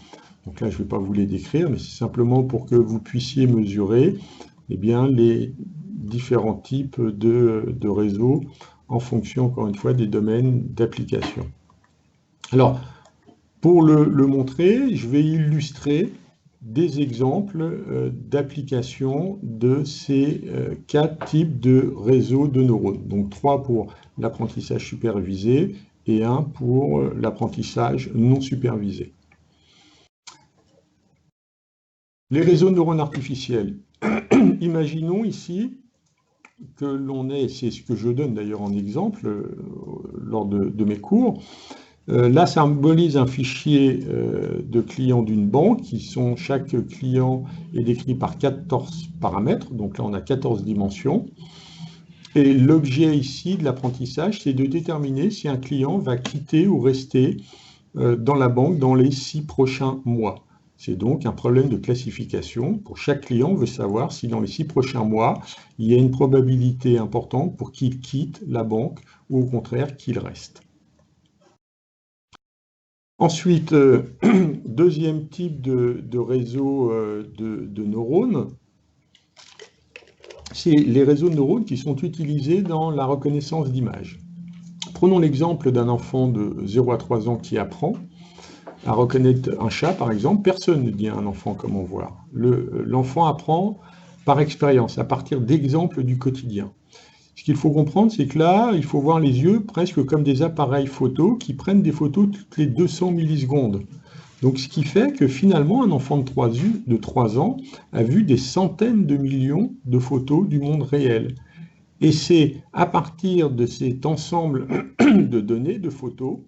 Donc là, je ne vais pas vous les décrire, mais c'est simplement pour que vous puissiez mesurer eh bien, les différents types de réseaux en fonction, encore une fois, des domaines d'application. Alors, pour le montrer, je vais illustrer des exemples d'application de ces 4 types de réseaux de neurones. Donc 3 pour l'apprentissage supervisé et 1 pour l'apprentissage non supervisé. Les réseaux de neurones artificiels. Imaginons ici que l'on ait, c'est ce que je donne d'ailleurs en exemple lors de mes cours, là, ça symbolise un fichier de clients d'une banque qui sont, chaque client est décrit par 14 paramètres, donc là on a 14 dimensions. Et l'objet ici de l'apprentissage, c'est de déterminer si un client va quitter ou rester dans la banque dans les 6 prochains mois. C'est donc un problème de classification. Pour chaque client, on veut savoir si dans les 6 prochains mois, il y a une probabilité importante pour qu'il quitte la banque ou au contraire qu'il reste. Ensuite, deuxième type de réseau de neurones, c'est les réseaux de neurones qui sont utilisés dans la reconnaissance d'images. Prenons l'exemple d'un enfant de 0 à 3 ans qui apprend à reconnaître un chat, par exemple. Personne ne dit à un enfant comment voir. L'enfant apprend par expérience, à partir d'exemples du quotidien. Ce qu'il faut comprendre, c'est que là, il faut voir les yeux presque comme des appareils photo qui prennent des photos toutes les 200 millisecondes. Donc, ce qui fait que finalement, un enfant de 3 ans a vu des centaines de millions de photos du monde réel. Et c'est à partir de cet ensemble de données, de photos,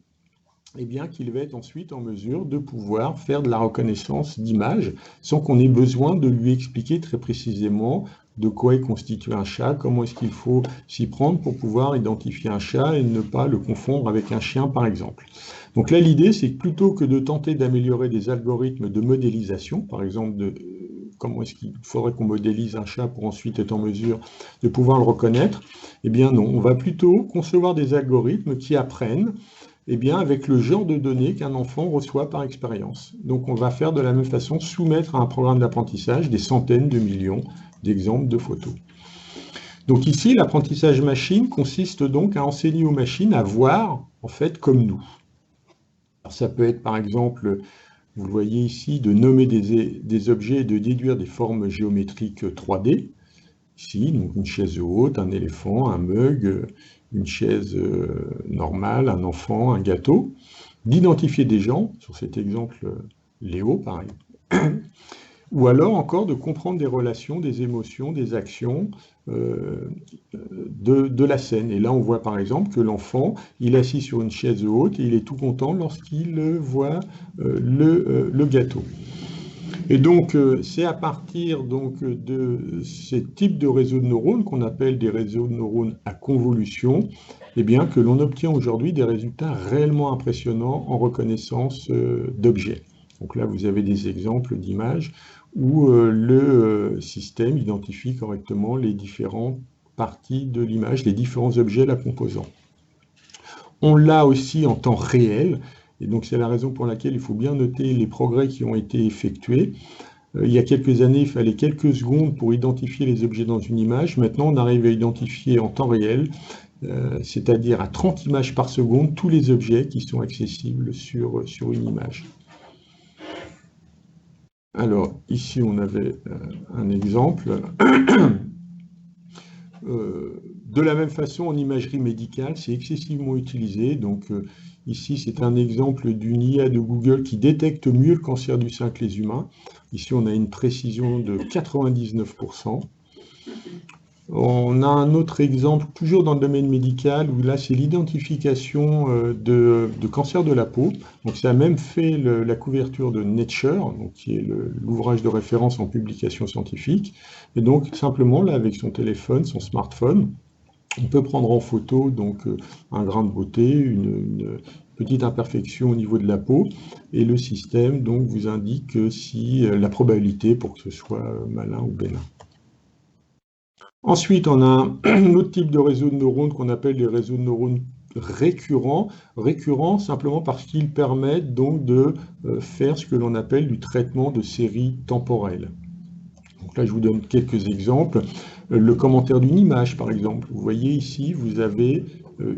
eh bien, qu'il va être ensuite en mesure de pouvoir faire de la reconnaissance d'images sans qu'on ait besoin de lui expliquer très précisément de quoi est constitué un chat, comment est-ce qu'il faut s'y prendre pour pouvoir identifier un chat et ne pas le confondre avec un chien, par exemple. Donc là, l'idée, c'est que plutôt que de tenter d'améliorer des algorithmes de modélisation, par exemple, de comment est-ce qu'il faudrait qu'on modélise un chat pour ensuite être en mesure de pouvoir le reconnaître, eh bien non, on va plutôt concevoir des algorithmes qui apprennent eh bien, avec le genre de données qu'un enfant reçoit par expérience. Donc on va faire de la même façon, soumettre à un programme d'apprentissage des centaines de millions d'exemples de photos. Donc ici, l'apprentissage machine consiste donc à enseigner aux machines à voir, en fait, comme nous. Alors, ça peut être, par exemple, vous le voyez ici, de nommer des objets et de déduire des formes géométriques 3D. Ici, donc une chaise haute, un éléphant, un mug, une chaise normale, un enfant, un gâteau. D'identifier des gens, sur cet exemple Léo, pareil. Ou alors encore de comprendre des relations, des émotions, des actions de la scène. Et là, on voit par exemple que l'enfant, il est assis sur une chaise haute et il est tout content lorsqu'il voit le gâteau. Et donc, c'est à partir donc, de ces types de réseaux de neurones, qu'on appelle des réseaux de neurones à convolution, eh bien, que l'on obtient aujourd'hui des résultats réellement impressionnants en reconnaissance d'objets. Donc là, vous avez des exemples d'images où le système identifie correctement les différentes parties de l'image, les différents objets la composant. On l'a aussi en temps réel, et donc c'est la raison pour laquelle il faut bien noter les progrès qui ont été effectués. Il y a quelques années, il fallait quelques secondes pour identifier les objets dans une image. Maintenant, on arrive à identifier en temps réel, c'est-à-dire à 30 images par seconde, tous les objets qui sont accessibles sur une image. Alors, ici, on avait un exemple. De la même façon, en imagerie médicale, c'est excessivement utilisé. Donc, ici, c'est un exemple d'une IA de Google qui détecte mieux le cancer du sein que les humains. Ici, on a une précision de 99%. On a un autre exemple, toujours dans le domaine médical, où là, c'est l'identification de cancer de la peau. Donc, ça a même fait la couverture de Nature, donc, qui est l'ouvrage de référence en publication scientifique. Et donc, simplement, là, avec son téléphone, son smartphone, on peut prendre en photo donc, un grain de beauté, une petite imperfection au niveau de la peau, et le système donc, vous indique si la probabilité pour que ce soit malin ou bénin. Ensuite, on a un autre type de réseau de neurones qu'on appelle les réseaux de neurones récurrents. Récurrents simplement parce qu'ils permettent donc de faire ce que l'on appelle du traitement de séries temporelles. Donc là, je vous donne quelques exemples. Le commentaire d'une image, par exemple. Vous voyez ici, vous avez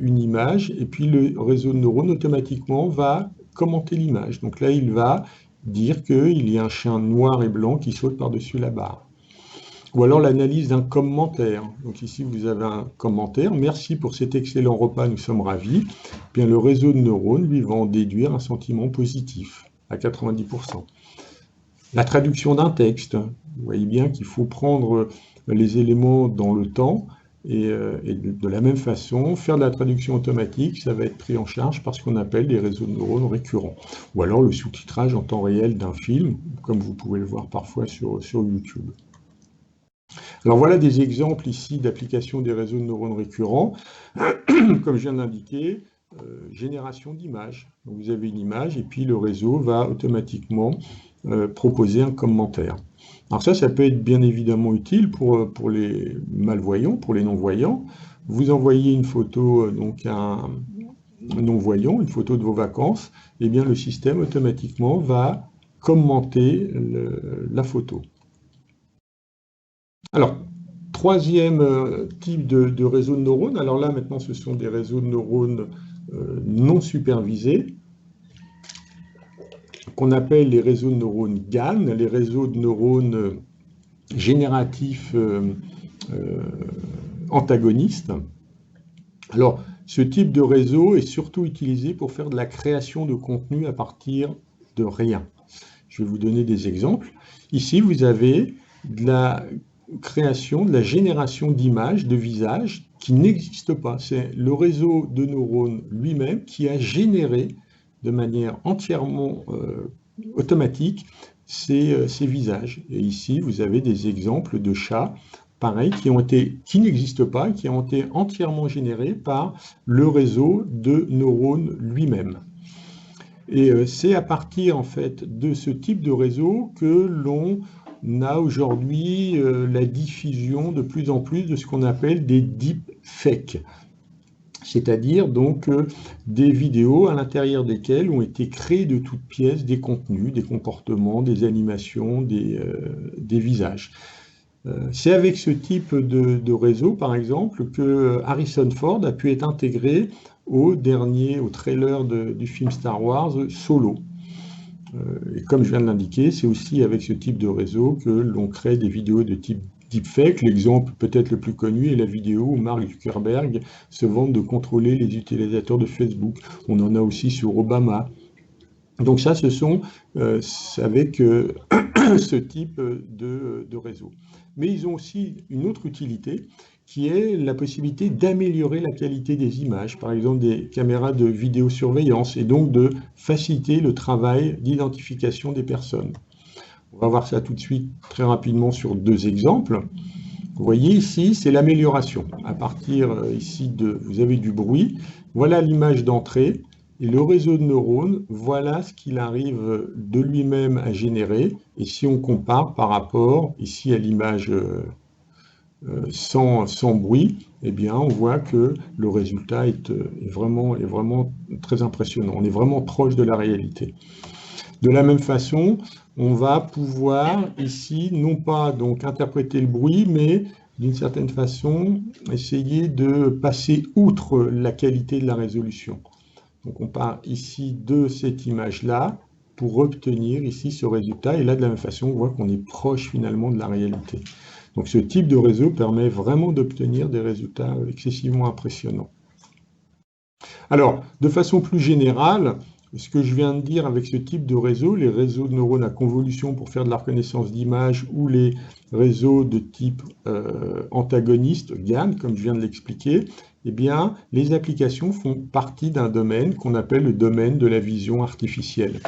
une image, et puis le réseau de neurones automatiquement va commenter l'image. Donc là, il va dire qu'il y a un chien noir et blanc qui saute par-dessus la barre. Ou alors l'analyse d'un commentaire. Donc ici, vous avez un commentaire. Merci pour cet excellent repas, nous sommes ravis. Bien, le réseau de neurones, lui, va en déduire un sentiment positif à 90%. La traduction d'un texte. Vous voyez bien qu'il faut prendre les éléments dans le temps et de la même façon, faire de la traduction automatique, ça va être pris en charge par ce qu'on appelle les réseaux de neurones récurrents. Ou alors le sous-titrage en temps réel d'un film, comme vous pouvez le voir parfois sur YouTube. Alors voilà des exemples ici d'application des réseaux de neurones récurrents. Comme je viens de l'indiquer, génération d'images. Vous avez une image et puis le réseau va automatiquement proposer un commentaire. Alors ça peut être bien évidemment utile pour les malvoyants, pour les non-voyants. Vous envoyez une photo donc à un non-voyant, une photo de vos vacances, et bien le système automatiquement va commenter la photo. Alors, troisième type de réseau de neurones, alors là maintenant ce sont des réseaux de neurones non supervisés, qu'on appelle les réseaux de neurones GAN, les réseaux de neurones génératifs antagonistes. Alors, ce type de réseau est surtout utilisé pour faire de la création de contenu à partir de rien. Je vais vous donner des exemples. Ici, vous avez de la création, de la génération d'images, de visages qui n'existent pas. C'est le réseau de neurones lui-même qui a généré de manière entièrement automatique ces visages. Et ici, vous avez des exemples de chats, pareil, qui n'existent pas, qui ont été entièrement générés par le réseau de neurones lui-même. Et c'est à partir en fait de ce type de réseau que l'on a aujourd'hui la diffusion de plus en plus de ce qu'on appelle des deepfakes, c'est-à-dire donc des vidéos à l'intérieur desquelles ont été créés de toutes pièces des contenus, des comportements, des animations, des visages. C'est avec ce type de réseau, par exemple, que Harrison Ford a pu être intégré au trailer du film Star Wars Solo. Et comme je viens de l'indiquer, c'est aussi avec ce type de réseau que l'on crée des vidéos de type deepfake. L'exemple peut-être le plus connu est la vidéo où Mark Zuckerberg se vante de contrôler les utilisateurs de Facebook. On en a aussi sur Obama. Donc ça, ce sont avec ce type de réseau. Mais ils ont aussi une autre utilité, qui est la possibilité d'améliorer la qualité des images, par exemple des caméras de vidéosurveillance, et donc de faciliter le travail d'identification des personnes. On va voir ça tout de suite très rapidement sur deux exemples. Vous voyez ici, c'est l'amélioration. À partir ici vous avez du bruit, voilà l'image d'entrée, et le réseau de neurones, voilà ce qu'il arrive de lui-même à générer. Et si on compare par rapport ici à l'image sans bruit, eh bien, on voit que le résultat est vraiment très impressionnant. On est vraiment proche de la réalité. De la même façon, on va pouvoir ici, non pas donc interpréter le bruit, mais d'une certaine façon, essayer de passer outre la qualité de la résolution. Donc on part ici de cette image-là, pour obtenir ici ce résultat. Et là, de la même façon, on voit qu'on est proche finalement de la réalité. Donc ce type de réseau permet vraiment d'obtenir des résultats excessivement impressionnants. Alors, de façon plus générale, ce que je viens de dire avec ce type de réseau, les réseaux de neurones à convolution pour faire de la reconnaissance d'images ou les réseaux de type antagoniste, GAN, comme je viens de l'expliquer, eh bien, les applications font partie d'un domaine qu'on appelle le domaine de la vision artificielle.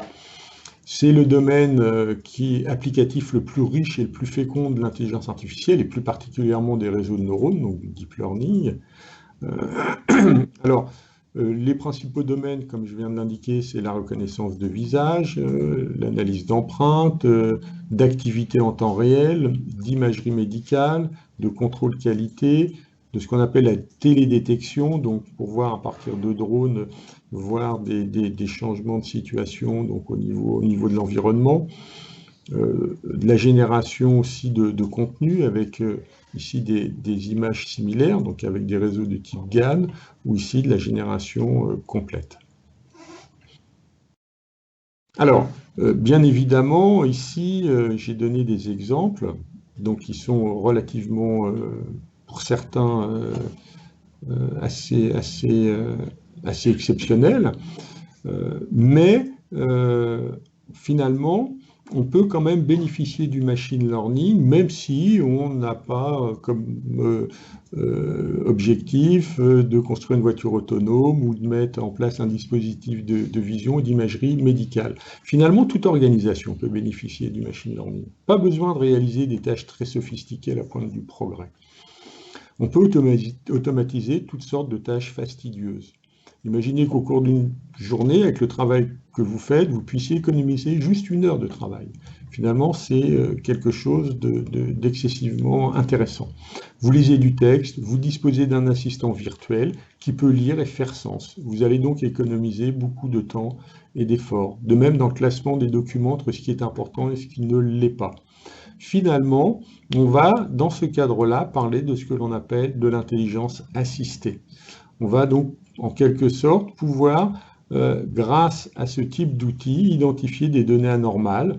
C'est le domaine qui est applicatif le plus riche et le plus fécond de l'intelligence artificielle, et plus particulièrement des réseaux de neurones, donc du deep learning. Alors, les principaux domaines, comme je viens de l'indiquer, c'est la reconnaissance de visage, l'analyse d'empreintes, d'activités en temps réel, d'imagerie médicale, de contrôle qualité, de ce qu'on appelle la télédétection, donc pour voir à partir de drones, voir des changements de situation donc au niveau de l'environnement, de la génération aussi de contenu avec ici des images similaires, donc avec des réseaux de type GAN, ou ici de la génération complète. Alors, bien évidemment, ici, j'ai donné des exemples, donc qui sont relativement, pour certains, assez exceptionnels, mais finalement, on peut quand même bénéficier du machine learning, même si on n'a pas comme objectif de construire une voiture autonome ou de mettre en place un dispositif de vision et d'imagerie médicale. Finalement, toute organisation peut bénéficier du machine learning. Pas besoin de réaliser des tâches très sophistiquées à la pointe du progrès. On peut automatiser toutes sortes de tâches fastidieuses. Imaginez qu'au cours d'une journée, avec le travail que vous faites, vous puissiez économiser juste 1 heure de travail. Finalement, c'est quelque chose d'excessivement intéressant. Vous lisez du texte, vous disposez d'un assistant virtuel qui peut lire et faire sens. Vous allez donc économiser beaucoup de temps et d'efforts. De même, dans le classement des documents entre ce qui est important et ce qui ne l'est pas. Finalement, on va, dans ce cadre-là, parler de ce que l'on appelle de l'intelligence assistée. On va donc, en quelque sorte, pouvoir, grâce à ce type d'outils, identifier des données anormales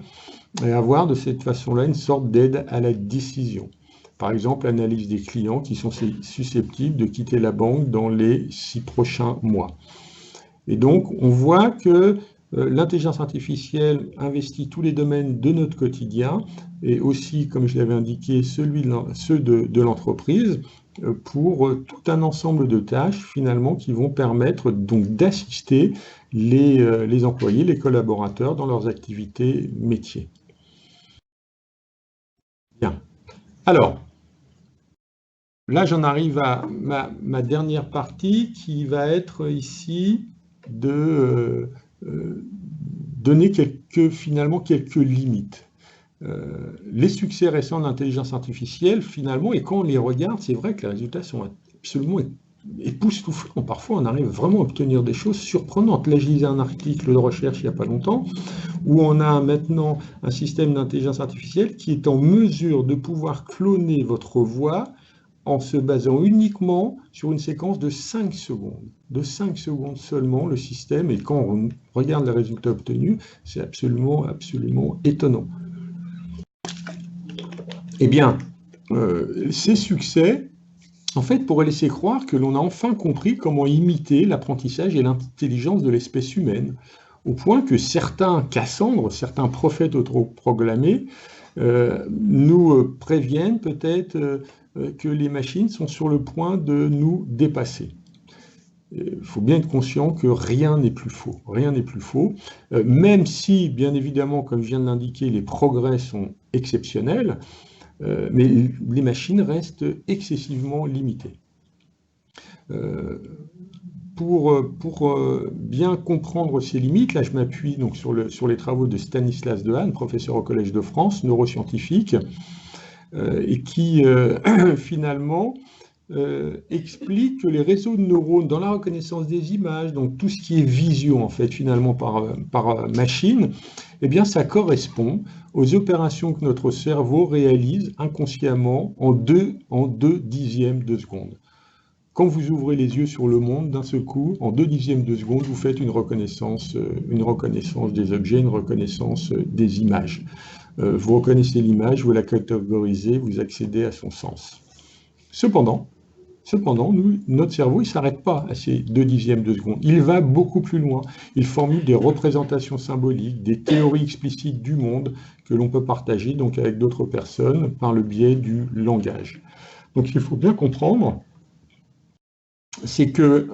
et avoir de cette façon-là une sorte d'aide à la décision. Par exemple, l'analyse des clients qui sont susceptibles de quitter la banque dans les 6 prochains mois. Et donc, on voit que l'intelligence artificielle investit tous les domaines de notre quotidien et aussi, comme je l'avais indiqué, ceux de l'entreprise pour tout un ensemble de tâches finalement qui vont permettre donc d'assister les employés, les collaborateurs dans leurs activités métiers. Bien. Alors, là j'en arrive à ma dernière partie qui va être ici de donner finalement quelques limites. Les succès récents de l'intelligence artificielle, finalement, et quand on les regarde, c'est vrai que les résultats sont absolument époustouflants. Parfois, on arrive vraiment à obtenir des choses surprenantes. Là, je lisais un article de recherche il n'y a pas longtemps, où on a maintenant un système d'intelligence artificielle qui est en mesure de pouvoir cloner votre voix en se basant uniquement sur une séquence de 5 secondes. De 5 secondes seulement, le système, et quand on regarde les résultats obtenus, c'est absolument étonnant. Eh bien, ces succès, en fait, pourraient laisser croire que l'on a enfin compris comment imiter l'apprentissage et l'intelligence de l'espèce humaine, au point que certains Cassandres, certains prophètes autoproclamés, nous préviennent peut-être que les machines sont sur le point de nous dépasser. Il faut bien être conscient que rien n'est plus faux, rien n'est plus faux, même si, bien évidemment, comme je viens de l'indiquer, les progrès sont exceptionnels, mais les machines restent excessivement limitées. Pour bien comprendre ces limites, là je m'appuie donc sur les travaux de Stanislas Dehaene, professeur au Collège de France, neuroscientifique, et qui finalement explique que les réseaux de neurones dans la reconnaissance des images, donc tout ce qui est vision en fait finalement par machine, eh bien ça correspond aux opérations que notre cerveau réalise inconsciemment en 2 dixièmes de seconde. quand vous ouvrez les yeux sur le monde, d'un seul coup, en 2/10 de seconde, vous faites une reconnaissance des objets, une reconnaissance des images. Vous reconnaissez l'image, vous la catégorisez, vous accédez à son sens. Cependant, notre cerveau, il ne s'arrête pas à ces 2/10 de seconde. Il va beaucoup plus loin. Il formule des représentations symboliques, des théories explicites du monde que l'on peut partager donc avec d'autres personnes par le biais du langage. Donc ce qu'il faut bien comprendre, c'est que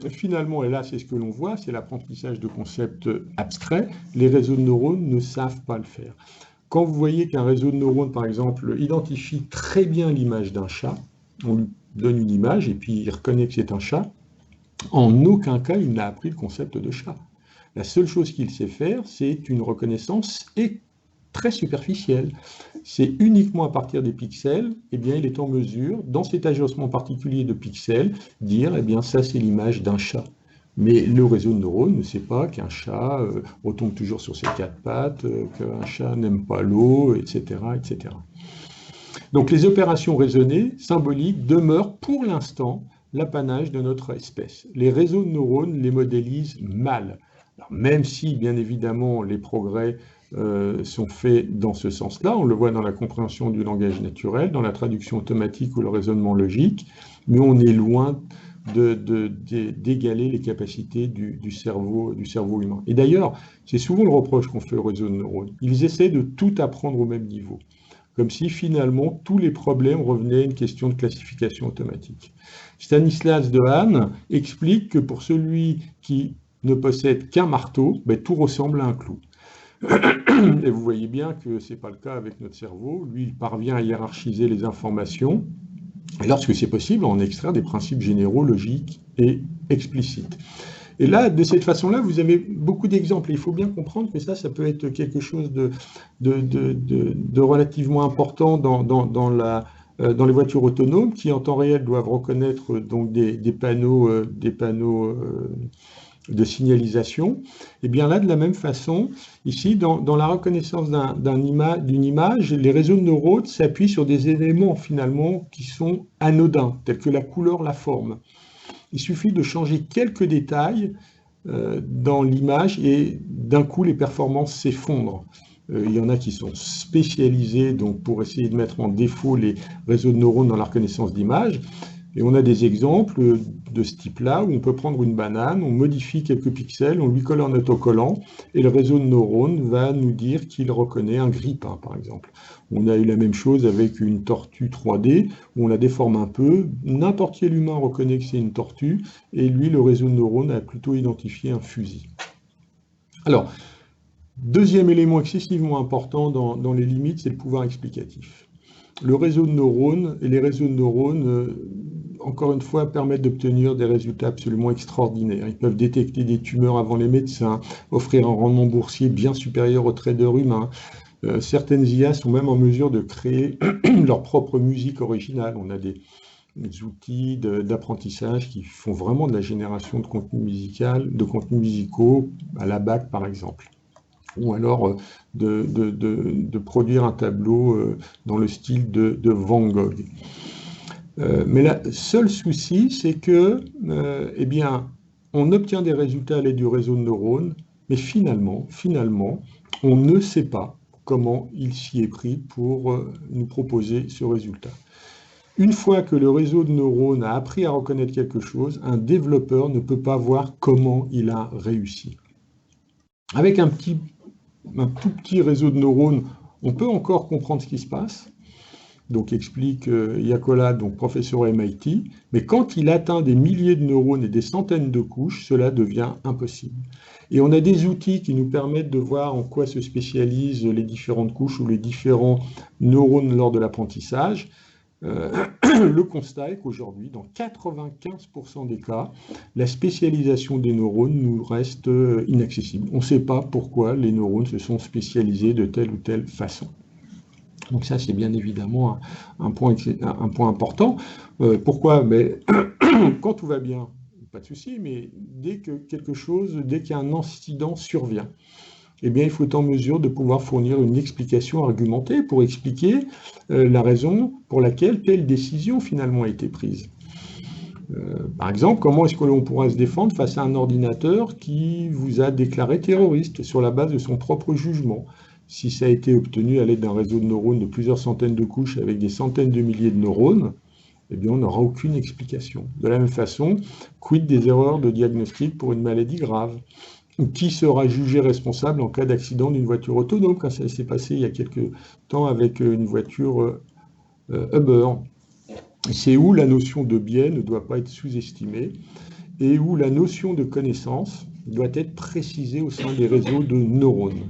finalement, et là c'est ce que l'on voit, c'est l'apprentissage de concepts abstraits, les réseaux de neurones ne savent pas le faire. Quand vous voyez qu'un réseau de neurones, par exemple, identifie très bien l'image d'un chat, on lui donne une image et puis il reconnaît que c'est un chat, en aucun cas il n'a appris le concept de chat. La seule chose qu'il sait faire, c'est une reconnaissance très superficielle. C'est uniquement à partir des pixels, eh bien, il est en mesure, dans cet agencement particulier de pixels, dire, eh bien, ça c'est l'image d'un chat. Mais le réseau de neurones ne sait pas qu'un chat retombe toujours sur ses 4 pattes, qu'un chat n'aime pas l'eau, etc., etc. Donc les opérations raisonnées, symboliques, demeurent pour l'instant l'apanage de notre espèce. Les réseaux de neurones les modélisent mal. Alors, même si, bien évidemment, les progrès sont faits dans ce sens-là, on le voit dans la compréhension du langage naturel, dans la traduction automatique ou le raisonnement logique, mais on est loin d'égaler les capacités du cerveau humain. Et d'ailleurs, c'est souvent le reproche qu'on fait aux réseaux de neurones. Ils essaient de tout apprendre au même niveau, comme si finalement tous les problèmes revenaient à une question de classification automatique. Stanislas Dehaene explique que pour celui qui ne possède qu'un marteau, tout ressemble à un clou. Et vous voyez bien que ce n'est pas le cas avec notre cerveau. Lui, il parvient à hiérarchiser les informations, et lorsque c'est possible, en extraire des principes généraux, logiques et explicites. Et là, de cette façon-là, vous avez beaucoup d'exemples. Il faut bien comprendre que ça peut être quelque chose de relativement important dans les voitures autonomes qui, en temps réel, doivent reconnaître donc des panneaux de signalisation. Et bien là, de la même façon, ici, dans la reconnaissance d'une image, les réseaux de neurones s'appuient sur des éléments finalement qui sont anodins, tels que la couleur, la forme. Il suffit de changer quelques détails dans l'image et d'un coup, les performances s'effondrent. Il y en a qui sont spécialisés donc, pour essayer de mettre en défaut les réseaux de neurones dans la reconnaissance d'images. Et on a des exemples de ce type-là, où on peut prendre une banane, on modifie quelques pixels, on lui colle un autocollant, et le réseau de neurones va nous dire qu'il reconnaît un grille-pain, par exemple. On a eu la même chose avec une tortue 3D, où on la déforme un peu, n'importe quel humain reconnaît que c'est une tortue, et lui, le réseau de neurones a plutôt identifié un fusil. Alors, deuxième élément excessivement important dans les limites, c'est le pouvoir explicatif. Le réseau de neurones et les réseaux de neurones, encore une fois, permettent d'obtenir des résultats absolument extraordinaires. Ils peuvent détecter des tumeurs avant les médecins, offrir un rendement boursier bien supérieur aux traders humains. Certaines IA sont même en mesure de créer leur propre musique originale. On a des outils d'apprentissage qui font vraiment de la génération de contenu musical, de contenus musicaux à la BAC, par exemple. Ou alors de produire un tableau dans le style de Van Gogh. Mais le seul souci, c'est que, eh bien, on obtient des résultats à l'aide du réseau de neurones, mais finalement, on ne sait pas comment il s'y est pris pour nous proposer ce résultat. Une fois que le réseau de neurones a appris à reconnaître quelque chose, un développeur ne peut pas voir comment il a réussi. Avec un tout petit réseau de neurones, on peut encore comprendre ce qui se passe. Donc explique Yacola, donc professeur à MIT, mais quand il atteint des milliers de neurones et des centaines de couches, cela devient impossible. Et on a des outils qui nous permettent de voir en quoi se spécialisent les différentes couches ou les différents neurones lors de l'apprentissage. Le constat est qu'aujourd'hui, dans 95% des cas, la spécialisation des neurones nous reste inaccessible. On ne sait pas pourquoi les neurones se sont spécialisés de telle ou telle façon. Donc ça, c'est bien évidemment un point important. Pourquoi? Quand tout va bien, pas de souci, mais dès qu'un incident survient, eh bien, il faut être en mesure de pouvoir fournir une explication argumentée pour expliquer la raison pour laquelle telle décision finalement a été prise. Par exemple, comment est-ce que l'on pourra se défendre face à un ordinateur qui vous a déclaré terroriste sur la base de son propre jugement? Si ça a été obtenu à l'aide d'un réseau de neurones de plusieurs centaines de couches avec des centaines de milliers de neurones, eh bien, on n'aura aucune explication. De la même façon, quid des erreurs de diagnostic pour une maladie grave? Ou qui sera jugé responsable en cas d'accident d'une voiture autonome, comme ça s'est passé il y a quelques temps avec une voiture Uber? C'est où la notion de biais ne doit pas être sous-estimée et où la notion de connaissance doit être précisée au sein des réseaux de neurones.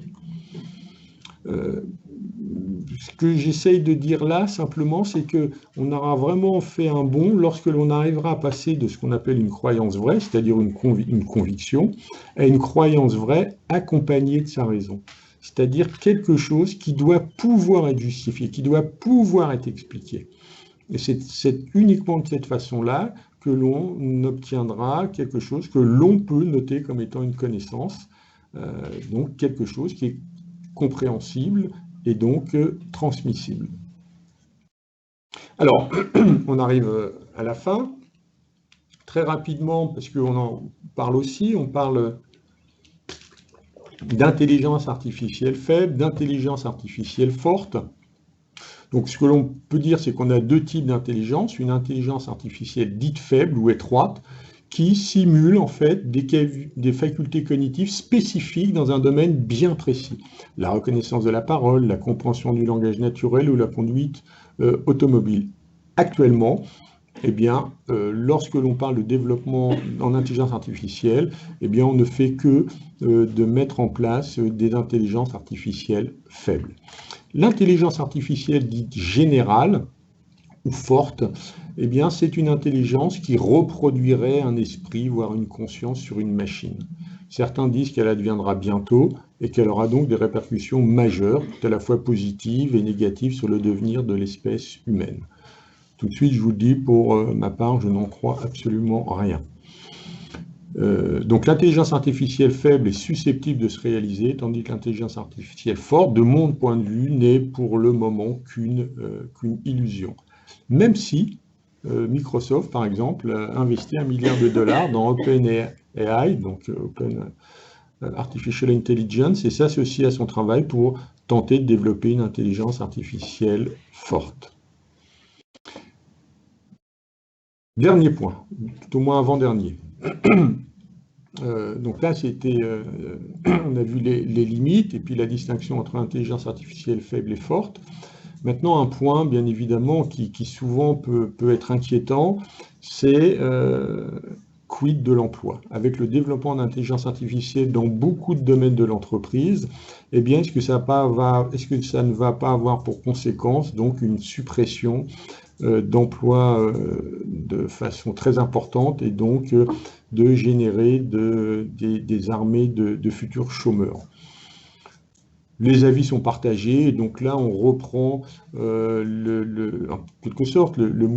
Ce que j'essaye de dire là, simplement, c'est qu'on aura vraiment fait un bond lorsque l'on arrivera à passer de ce qu'on appelle une croyance vraie, c'est-à-dire une conviction, à une croyance vraie accompagnée de sa raison. C'est-à-dire quelque chose qui doit pouvoir être justifié, qui doit pouvoir être expliqué. Et c'est uniquement de cette façon-là que l'on obtiendra quelque chose que l'on peut noter comme étant une connaissance, donc quelque chose qui est compréhensible et donc transmissible. Alors, on arrive à la fin. Très rapidement, parce qu'on en parle aussi, on parle d'intelligence artificielle faible, d'intelligence artificielle forte. Donc ce que l'on peut dire, c'est qu'on a deux types d'intelligence, une intelligence artificielle dite faible ou étroite, qui simule en fait des facultés cognitives spécifiques dans un domaine bien précis. La reconnaissance de la parole, la compréhension du langage naturel ou la conduite automobile. Actuellement, eh bien, lorsque l'on parle de développement en intelligence artificielle, eh bien, on ne fait que de mettre en place des intelligences artificielles faibles. L'intelligence artificielle dite générale ou forte, eh bien, c'est une intelligence qui reproduirait un esprit, voire une conscience sur une machine. Certains disent qu'elle adviendra bientôt et qu'elle aura donc des répercussions majeures, à la fois positives et négatives sur le devenir de l'espèce humaine. Tout de suite, je vous le dis, pour ma part, je n'en crois absolument rien. Donc l'intelligence artificielle faible est susceptible de se réaliser, tandis que l'intelligence artificielle forte, de mon point de vue, n'est pour le moment qu'une illusion. Même si Microsoft, par exemple, a investi $1 milliard dans OpenAI, donc Open Artificial Intelligence, et s'associe à son travail pour tenter de développer une intelligence artificielle forte. Dernier point, tout au moins avant-dernier. Donc là, on a vu les limites et puis la distinction entre l'intelligence artificielle faible et forte. Maintenant, un point, bien évidemment, qui souvent peut être inquiétant, c'est quid de l'emploi. Avec le développement d'intelligence artificielle dans beaucoup de domaines de l'entreprise, eh bien, est-ce que ça ne va pas avoir pour conséquence donc une suppression d'emplois de façon très importante et donc de générer des armées de futurs chômeurs? Les avis sont partagés, et donc là on reprend en quelque sorte le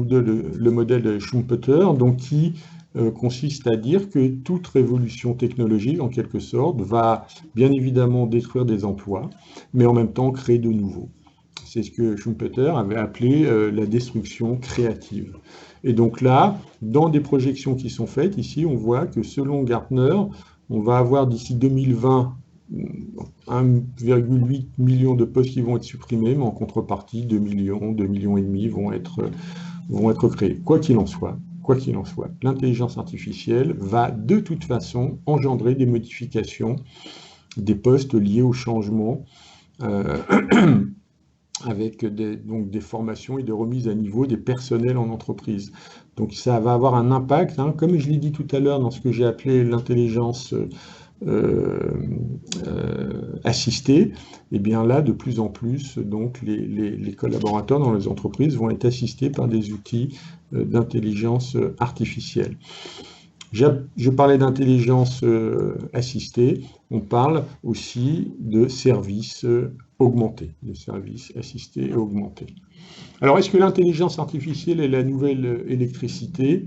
modèle de Schumpeter, donc qui consiste à dire que toute révolution technologique, en quelque sorte, va bien évidemment détruire des emplois, mais en même temps créer de nouveaux. C'est ce que Schumpeter avait appelé la destruction créative. Et donc là, dans des projections qui sont faites, ici, on voit que selon Gartner, on va avoir d'ici 2020 1,8 million de postes qui vont être supprimés, mais en contrepartie, 2 millions et demi vont être créés. Quoi qu'il en soit, l'intelligence artificielle va de toute façon engendrer des modifications des postes liés au changement avec donc des formations et des remises à niveau des personnels en entreprise. Donc ça va avoir un impact, comme je l'ai dit tout à l'heure dans ce que j'ai appelé l'intelligence assistée, et bien là de plus en plus donc les collaborateurs dans les entreprises vont être assistés par des outils d'intelligence artificielle. Je parlais d'intelligence assistée, on parle aussi de services augmentés, de services assistés et augmentés. Alors, est-ce que l'intelligence artificielle est la nouvelle électricité?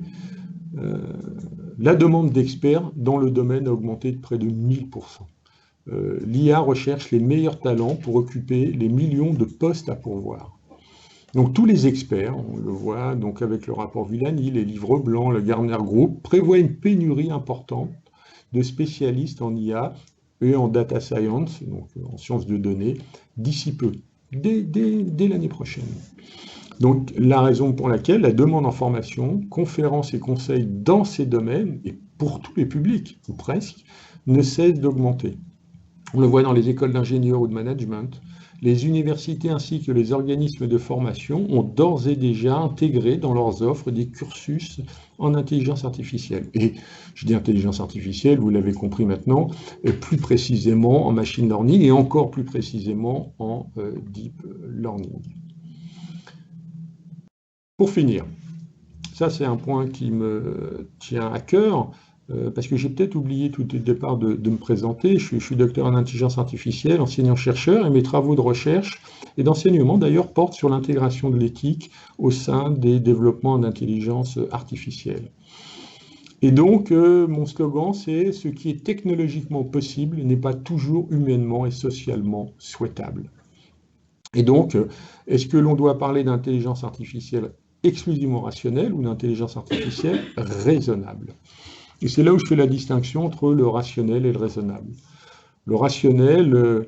La demande d'experts dans le domaine a augmenté de près de 1000%. L'IA recherche les meilleurs talents pour occuper les millions de postes à pourvoir. Donc tous les experts, on le voit donc avec le rapport Villani, les livres blancs, le Gartner Group, prévoient une pénurie importante de spécialistes en IA et en data science, donc en sciences de données, d'ici peu, dès l'année prochaine. Donc la raison pour laquelle la demande en formation, conférences et conseils dans ces domaines, et pour tous les publics, ou presque, ne cesse d'augmenter. On le voit dans les écoles d'ingénieurs ou de management. Les universités ainsi que les organismes de formation ont d'ores et déjà intégré dans leurs offres des cursus en intelligence artificielle. Et je dis intelligence artificielle, vous l'avez compris maintenant, plus précisément en machine learning et encore plus précisément en deep learning. Pour finir, ça c'est un point qui me tient à cœur, parce que j'ai peut-être oublié tout au départ de me présenter. Je suis docteur en intelligence artificielle, enseignant-chercheur, et mes travaux de recherche et d'enseignement d'ailleurs portent sur l'intégration de l'éthique au sein des développements d'intelligence artificielle. Et donc, mon slogan, c'est « Ce qui est technologiquement possible n'est pas toujours humainement et socialement souhaitable ». Et donc, est-ce que l'on doit parler d'intelligence artificielle exclusivement rationnelle ou d'intelligence artificielle raisonnable? Et c'est là où je fais la distinction entre le rationnel et le raisonnable. Le rationnel,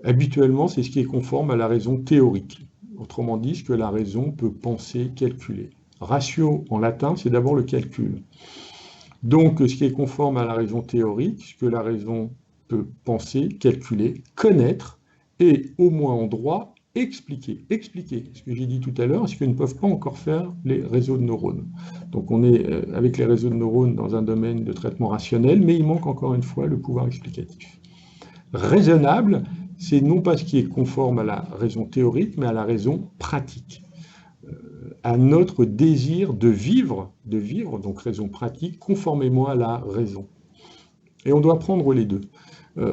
habituellement, c'est ce qui est conforme à la raison théorique. Autrement dit, ce que la raison peut penser, calculer. Ratio, en latin, c'est d'abord le calcul. Donc, ce qui est conforme à la raison théorique, ce que la raison peut penser, calculer, connaître, et au moins en droit, expliquer. Expliquer. Ce que j'ai dit tout à l'heure, ce que ne peuvent pas encore faire les réseaux de neurones. Donc on est avec les réseaux de neurones dans un domaine de traitement rationnel, mais il manque encore une fois le pouvoir explicatif. Raisonnable, c'est non pas ce qui est conforme à la raison théorique, mais à la raison pratique. À notre désir de vivre, donc raison pratique, conformément à la raison. Et on doit prendre les deux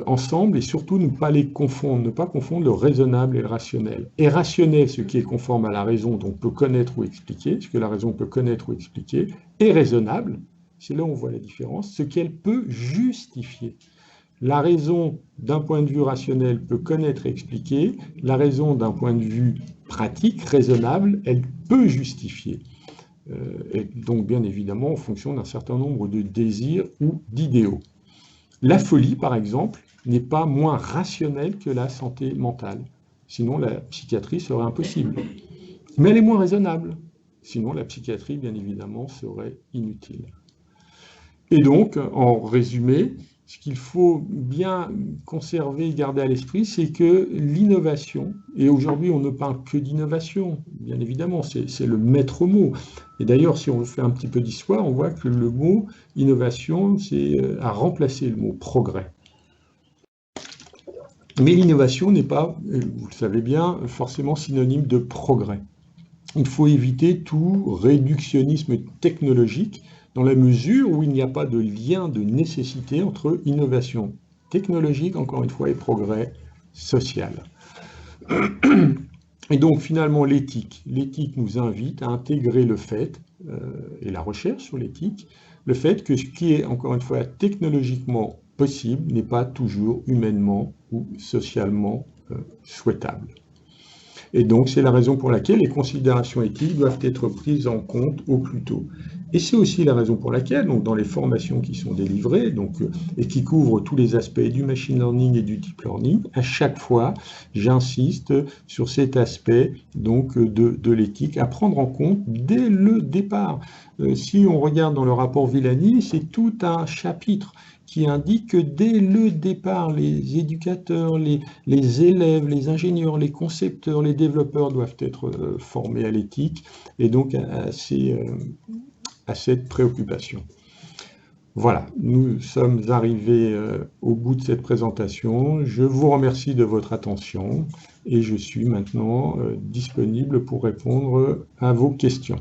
ensemble et surtout ne pas les confondre, ne pas confondre le raisonnable et le rationnel. Et rationnel, ce qui est conforme à la raison, donc peut connaître ou expliquer, ce que la raison peut connaître ou expliquer, et raisonnable, c'est là où on voit la différence, ce qu'elle peut justifier. La raison, d'un point de vue rationnel, peut connaître et expliquer, la raison, d'un point de vue pratique, raisonnable, elle peut justifier. Et donc, bien évidemment, en fonction d'un certain nombre de désirs ou d'idéaux. La folie, par exemple, n'est pas moins rationnelle que la santé mentale. Sinon, la psychiatrie serait impossible. Mais elle est moins raisonnable. Sinon, la psychiatrie, bien évidemment, serait inutile. Et donc, en résumé, ce qu'il faut bien conserver et garder à l'esprit, c'est que l'innovation, et aujourd'hui on ne parle que d'innovation, bien évidemment, c'est le maître mot. Et d'ailleurs, si on fait un petit peu d'histoire, on voit que le mot innovation a remplacé le mot progrès. Mais l'innovation n'est pas, vous le savez bien, forcément synonyme de progrès. Il faut éviter tout réductionnisme technologique, dans la mesure où il n'y a pas de lien de nécessité entre innovation technologique, encore une fois, et progrès social. Et donc, finalement, l'éthique. L'éthique nous invite à intégrer le fait, et la recherche sur l'éthique, le fait que ce qui est, encore une fois, technologiquement possible n'est pas toujours humainement ou socialement souhaitable. Et donc, c'est la raison pour laquelle les considérations éthiques doivent être prises en compte au plus tôt. Et c'est aussi la raison pour laquelle, donc, dans les formations qui sont délivrées, et qui couvrent tous les aspects du machine learning et du deep learning, à chaque fois, j'insiste sur cet aspect donc, de l'éthique à prendre en compte dès le départ. Si on regarde dans le rapport Villani, c'est tout un chapitre qui indique que dès le départ, les éducateurs, les élèves, les ingénieurs, les concepteurs, les développeurs doivent être formés à l'éthique et donc à cette préoccupation. Voilà, nous sommes arrivés au bout de cette présentation. Je vous remercie de votre attention et je suis maintenant disponible pour répondre à vos questions.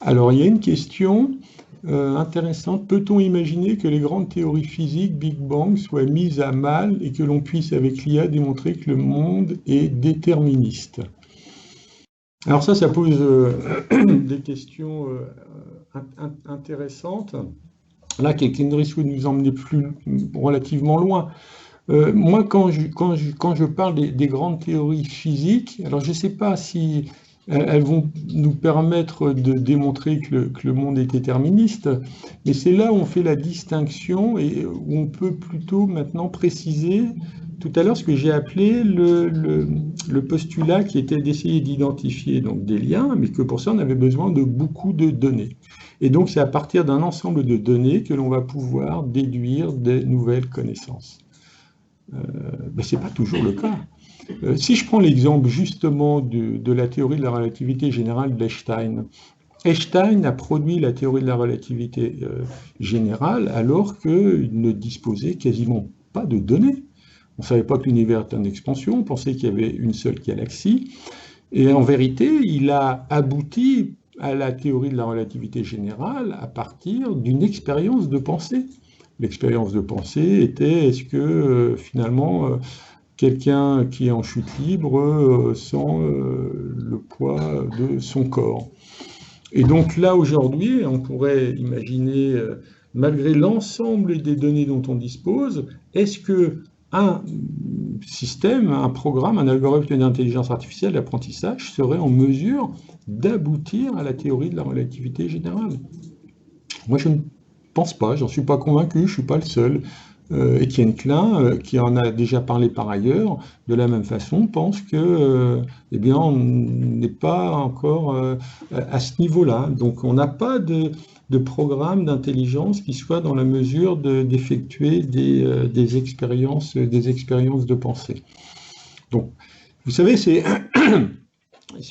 Alors, il y a une question intéressante. Peut-on imaginer que les grandes théories physiques, Big Bang, soient mises à mal et que l'on puisse, avec l'IA, démontrer que le monde est déterministe? Alors ça pose des questions intéressantes. Là, qui risquent de nous emmener relativement loin. Moi, quand je parle des grandes théories physiques, alors je ne sais pas si elles vont nous permettre de démontrer que le monde est déterministe, mais c'est là où on fait la distinction et où on peut plutôt maintenant préciser tout à l'heure ce que j'ai appelé le postulat qui était d'essayer d'identifier donc des liens, mais que pour ça on avait besoin de beaucoup de données. Et donc c'est à partir d'un ensemble de données que l'on va pouvoir déduire des nouvelles connaissances. Mais ce n'est pas toujours le cas. Si je prends l'exemple justement de la théorie de la relativité générale d'Einstein, Einstein a produit la théorie de la relativité générale alors qu'il ne disposait quasiment pas de données. On ne savait pas que l'univers était en expansion, on pensait qu'il y avait une seule galaxie. Et en vérité, il a abouti à la théorie de la relativité générale à partir d'une expérience de pensée. L'expérience de pensée était, est-ce que finalement quelqu'un qui est en chute libre sent le poids de son corps? Et donc là, aujourd'hui, on pourrait imaginer, malgré l'ensemble des données dont on dispose, est-ce que un système, un programme, un algorithme d'intelligence artificielle d'apprentissage serait en mesure d'aboutir à la théorie de la relativité générale? Moi, je ne pense pas, j'en suis pas convaincu, je ne suis pas le seul. Étienne Klein, qui en a déjà parlé par ailleurs, de la même façon, pense que, eh bien, on n'est pas encore à ce niveau-là. Donc, on n'a pas de programme d'intelligence qui soit dans la mesure d'effectuer des expériences de pensée. Donc, vous savez,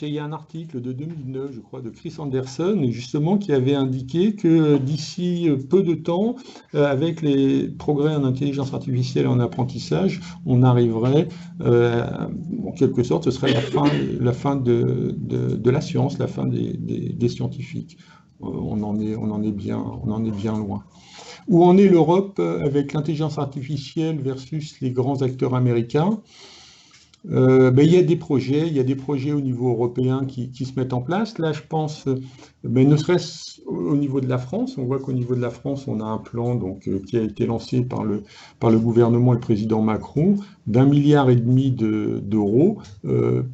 il y a un article de 2009, je crois, de Chris Anderson, justement, qui avait indiqué que d'ici peu de temps, avec les progrès en intelligence artificielle et en apprentissage, on arriverait, en quelque sorte, ce serait la fin de la science, la fin des scientifiques. On en est bien loin. Où en est l'Europe avec l'intelligence artificielle versus les grands acteurs américains? Il y a des projets au niveau européen qui se mettent en place. Là, je pense, ne serait-ce au niveau de la France, on voit qu'au niveau de la France, on a un plan donc, qui a été lancé par le gouvernement et le président Macron d'1,5 milliard d'euros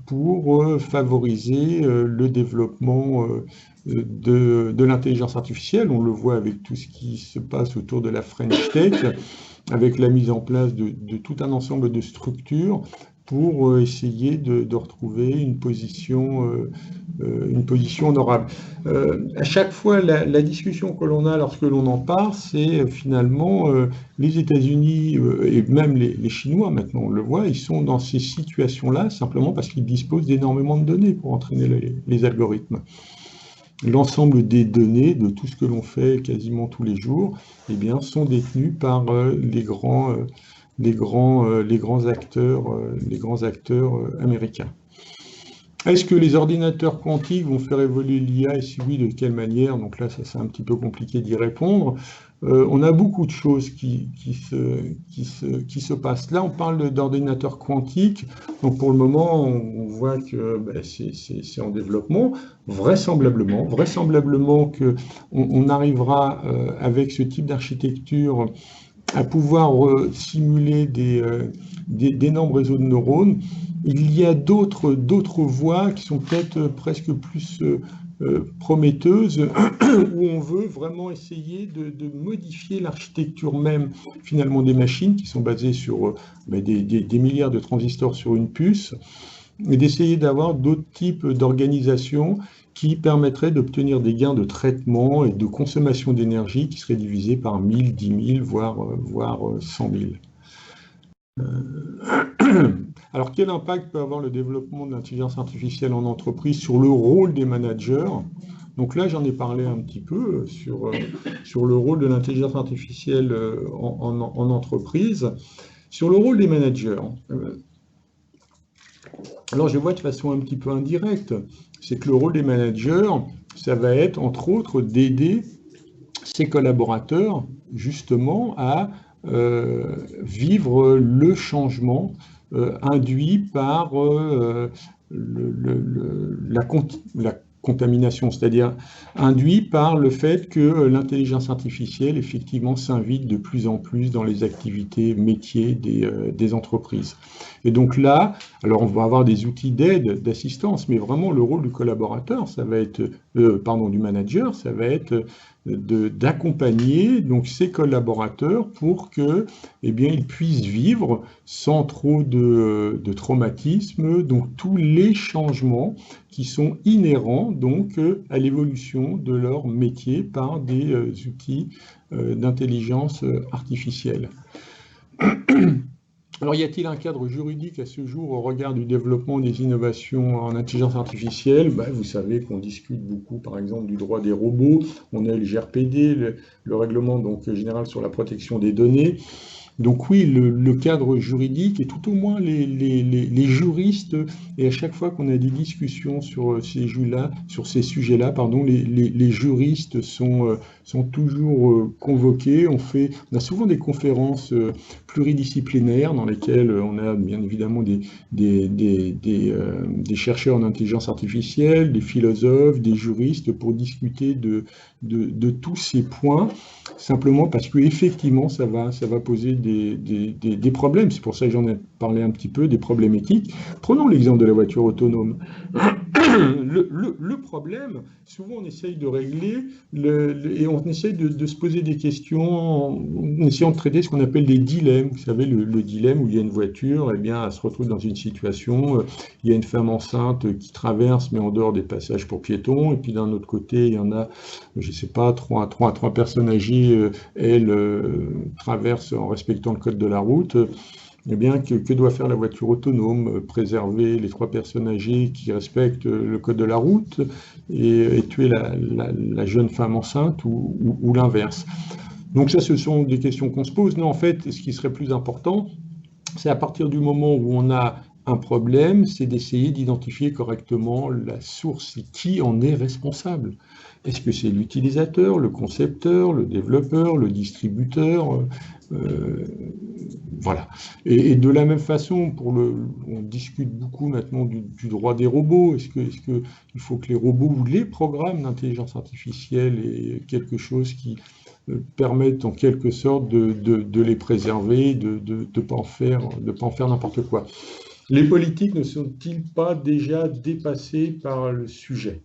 pour favoriser le développement de l'intelligence artificielle. On le voit avec tout ce qui se passe autour de la French Tech, avec la mise en place de tout un ensemble de structures pour essayer de retrouver une position honorable. À chaque fois, la discussion que l'on a lorsque l'on en parle, c'est finalement les États-Unis et même les Chinois, maintenant on le voit, ils sont dans ces situations-là simplement parce qu'ils disposent d'énormément de données pour entraîner les algorithmes. L'ensemble des données de tout ce que l'on fait quasiment tous les jours, eh bien, sont détenues par les grands acteurs américains. Est-ce que les ordinateurs quantiques vont faire évoluer l'IA et si oui, de quelle manière? Donc là, ça c'est un petit peu compliqué d'y répondre. On a beaucoup de choses qui se passent. Là, on parle d'ordinateurs quantiques. Donc pour le moment, on voit que c'est en développement. Vraisemblablement qu'on arrivera avec ce type d'architecture à pouvoir simuler d'énormes réseaux de neurones. Il y a d'autres voies qui sont peut-être presque plus prometteuses, où on veut vraiment essayer de modifier l'architecture même finalement des machines qui sont basées sur des milliards de transistors sur une puce, et d'essayer d'avoir d'autres types d'organisation qui permettraient d'obtenir des gains de traitement et de consommation d'énergie qui seraient divisés par 1000, 10 000, voire 100 000. Alors, quel impact peut avoir le développement de l'intelligence artificielle en entreprise sur le rôle des managers? Donc là, j'en ai parlé un petit peu sur le rôle de l'intelligence artificielle en entreprise. Sur le rôle des managers, alors je vois de façon un petit peu indirecte, c'est que le rôle des managers, ça va être entre autres d'aider ses collaborateurs justement à vivre le changement induit par la contamination, c'est-à-dire induit par le fait que l'intelligence artificielle, effectivement, s'invite de plus en plus dans les activités métiers des entreprises. Et donc là, alors on va avoir des outils d'aide, d'assistance, mais vraiment le rôle du collaborateur, ça va être, du manager, ça va être d'accompagner donc ces collaborateurs pour que, eh bien, ils puissent vivre sans trop de traumatisme, donc tous les changements qui sont inhérents donc à l'évolution de leur métier par des outils d'intelligence artificielle. Alors, y a-t-il un cadre juridique à ce jour au regard du développement des innovations en intelligence artificielle? Vous savez qu'on discute beaucoup, par exemple, du droit des robots. On a le GRPD, le règlement donc, général sur la protection des données. Donc oui, le cadre juridique et tout au moins les juristes, et à chaque fois qu'on a des discussions sur ces sujets-là, les juristes sont toujours convoqués. On a souvent des conférences pluridisciplinaires dans lesquelles on a bien évidemment des chercheurs en intelligence artificielle, des philosophes, des juristes pour discuter de tous ces points, simplement parce que effectivement ça va poser des problèmes. C'est pour ça que j'en ai parlé un petit peu, des problèmes éthiques. Prenons l'exemple de la voiture autonome. Le problème, souvent on essaye de régler et on essaye de se poser des questions en essayant de traiter ce qu'on appelle des dilemmes. Vous savez, le dilemme où il y a une voiture, eh bien, elle se retrouve dans une situation, il y a une femme enceinte qui traverse, mais en dehors des passages pour piétons, et puis d'un autre côté, il y en a, je ne sais pas, trois personnes âgées, elles traversent en respectant le code de la route. Eh bien, que doit faire la voiture autonome? Préserver les trois personnes âgées qui respectent le code de la route et tuer la jeune femme enceinte ou l'inverse? Donc ça, ce sont des questions qu'on se pose. Non, en fait, ce qui serait plus important, c'est à partir du moment où on a un problème, c'est d'essayer d'identifier correctement la source et qui en est responsable. Est-ce que c'est l'utilisateur, le concepteur, le développeur, le distributeur? Voilà. Et de la même façon, on discute beaucoup maintenant du droit des robots. Est-ce qu'il faut que les robots ou les programmes d'intelligence artificielle aient quelque chose qui permette en quelque sorte de les préserver, de ne pas en faire n'importe quoi? Les politiques ne sont-ils pas déjà dépassés par le sujet?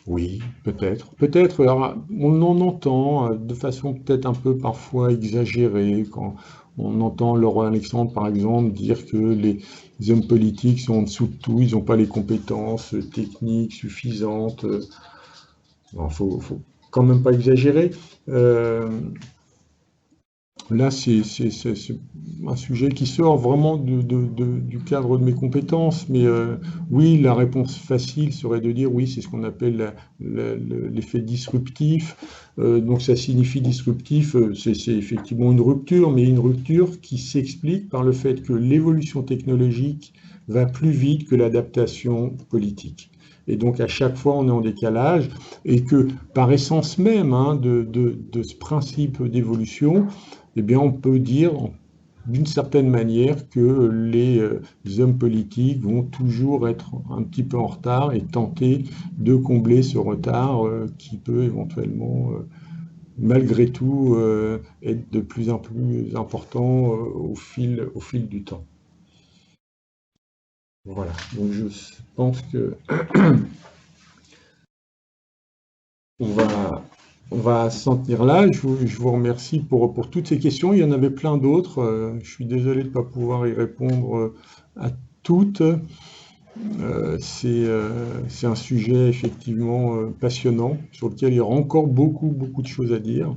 Oui, peut-être. Peut-être, alors, on en entend de façon peut-être un peu parfois exagérée, quand on entend Laurent Alexandre, par exemple, dire que les hommes politiques sont en dessous de tout, ils n'ont pas les compétences techniques suffisantes. Faut quand même pas exagérer. Là, c'est un sujet qui sort vraiment du cadre de mes compétences, mais oui, la réponse facile serait de dire oui, c'est ce qu'on appelle l'effet disruptif. Donc ça signifie disruptif, c'est effectivement une rupture, mais une rupture qui s'explique par le fait que l'évolution technologique va plus vite que l'adaptation politique. Et donc à chaque fois on est en décalage, et que par essence même de ce principe d'évolution, eh bien, on peut dire d'une certaine manière que les hommes politiques vont toujours être un petit peu en retard et tenter de combler ce retard qui peut éventuellement, malgré tout, être de plus en plus important au fil du temps. Voilà, donc je pense que on va s'en tenir là. Je vous remercie pour toutes ces questions. Il y en avait plein d'autres. Je suis désolé de ne pas pouvoir y répondre à toutes. C'est un sujet effectivement passionnant, sur lequel il y aura encore beaucoup de choses à dire.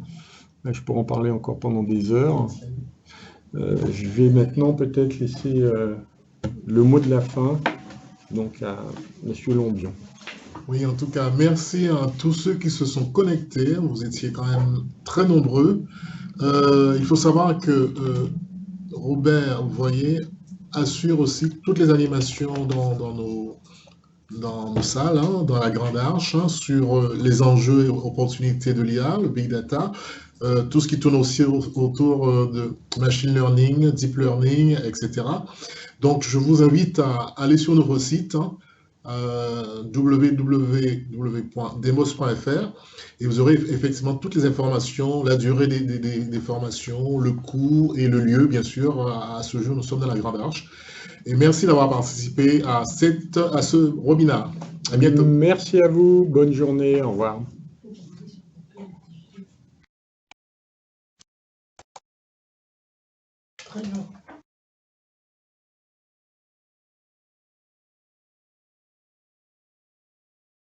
Là, je pourrais en parler encore pendant des heures. Je vais maintenant peut-être laisser le mot de la fin donc à Monsieur Lombion. Oui, en tout cas, merci à tous ceux qui se sont connectés. Vous étiez quand même très nombreux. Il faut savoir que Robert, vous voyez, assure aussi toutes les animations dans nos salles, dans la Grande Arche, sur les enjeux et opportunités de l'IA, le Big Data, tout ce qui tourne aussi autour de machine learning, deep learning, etc. Donc, je vous invite à aller sur notre site, www.demos.fr et vous aurez effectivement toutes les informations, la durée des formations, le coût et le lieu, bien sûr. À ce jour, nous sommes dans la Grande Arche. Et merci d'avoir participé à ce webinaire. À bientôt. Merci à vous. Bonne journée. Au revoir. Très bien.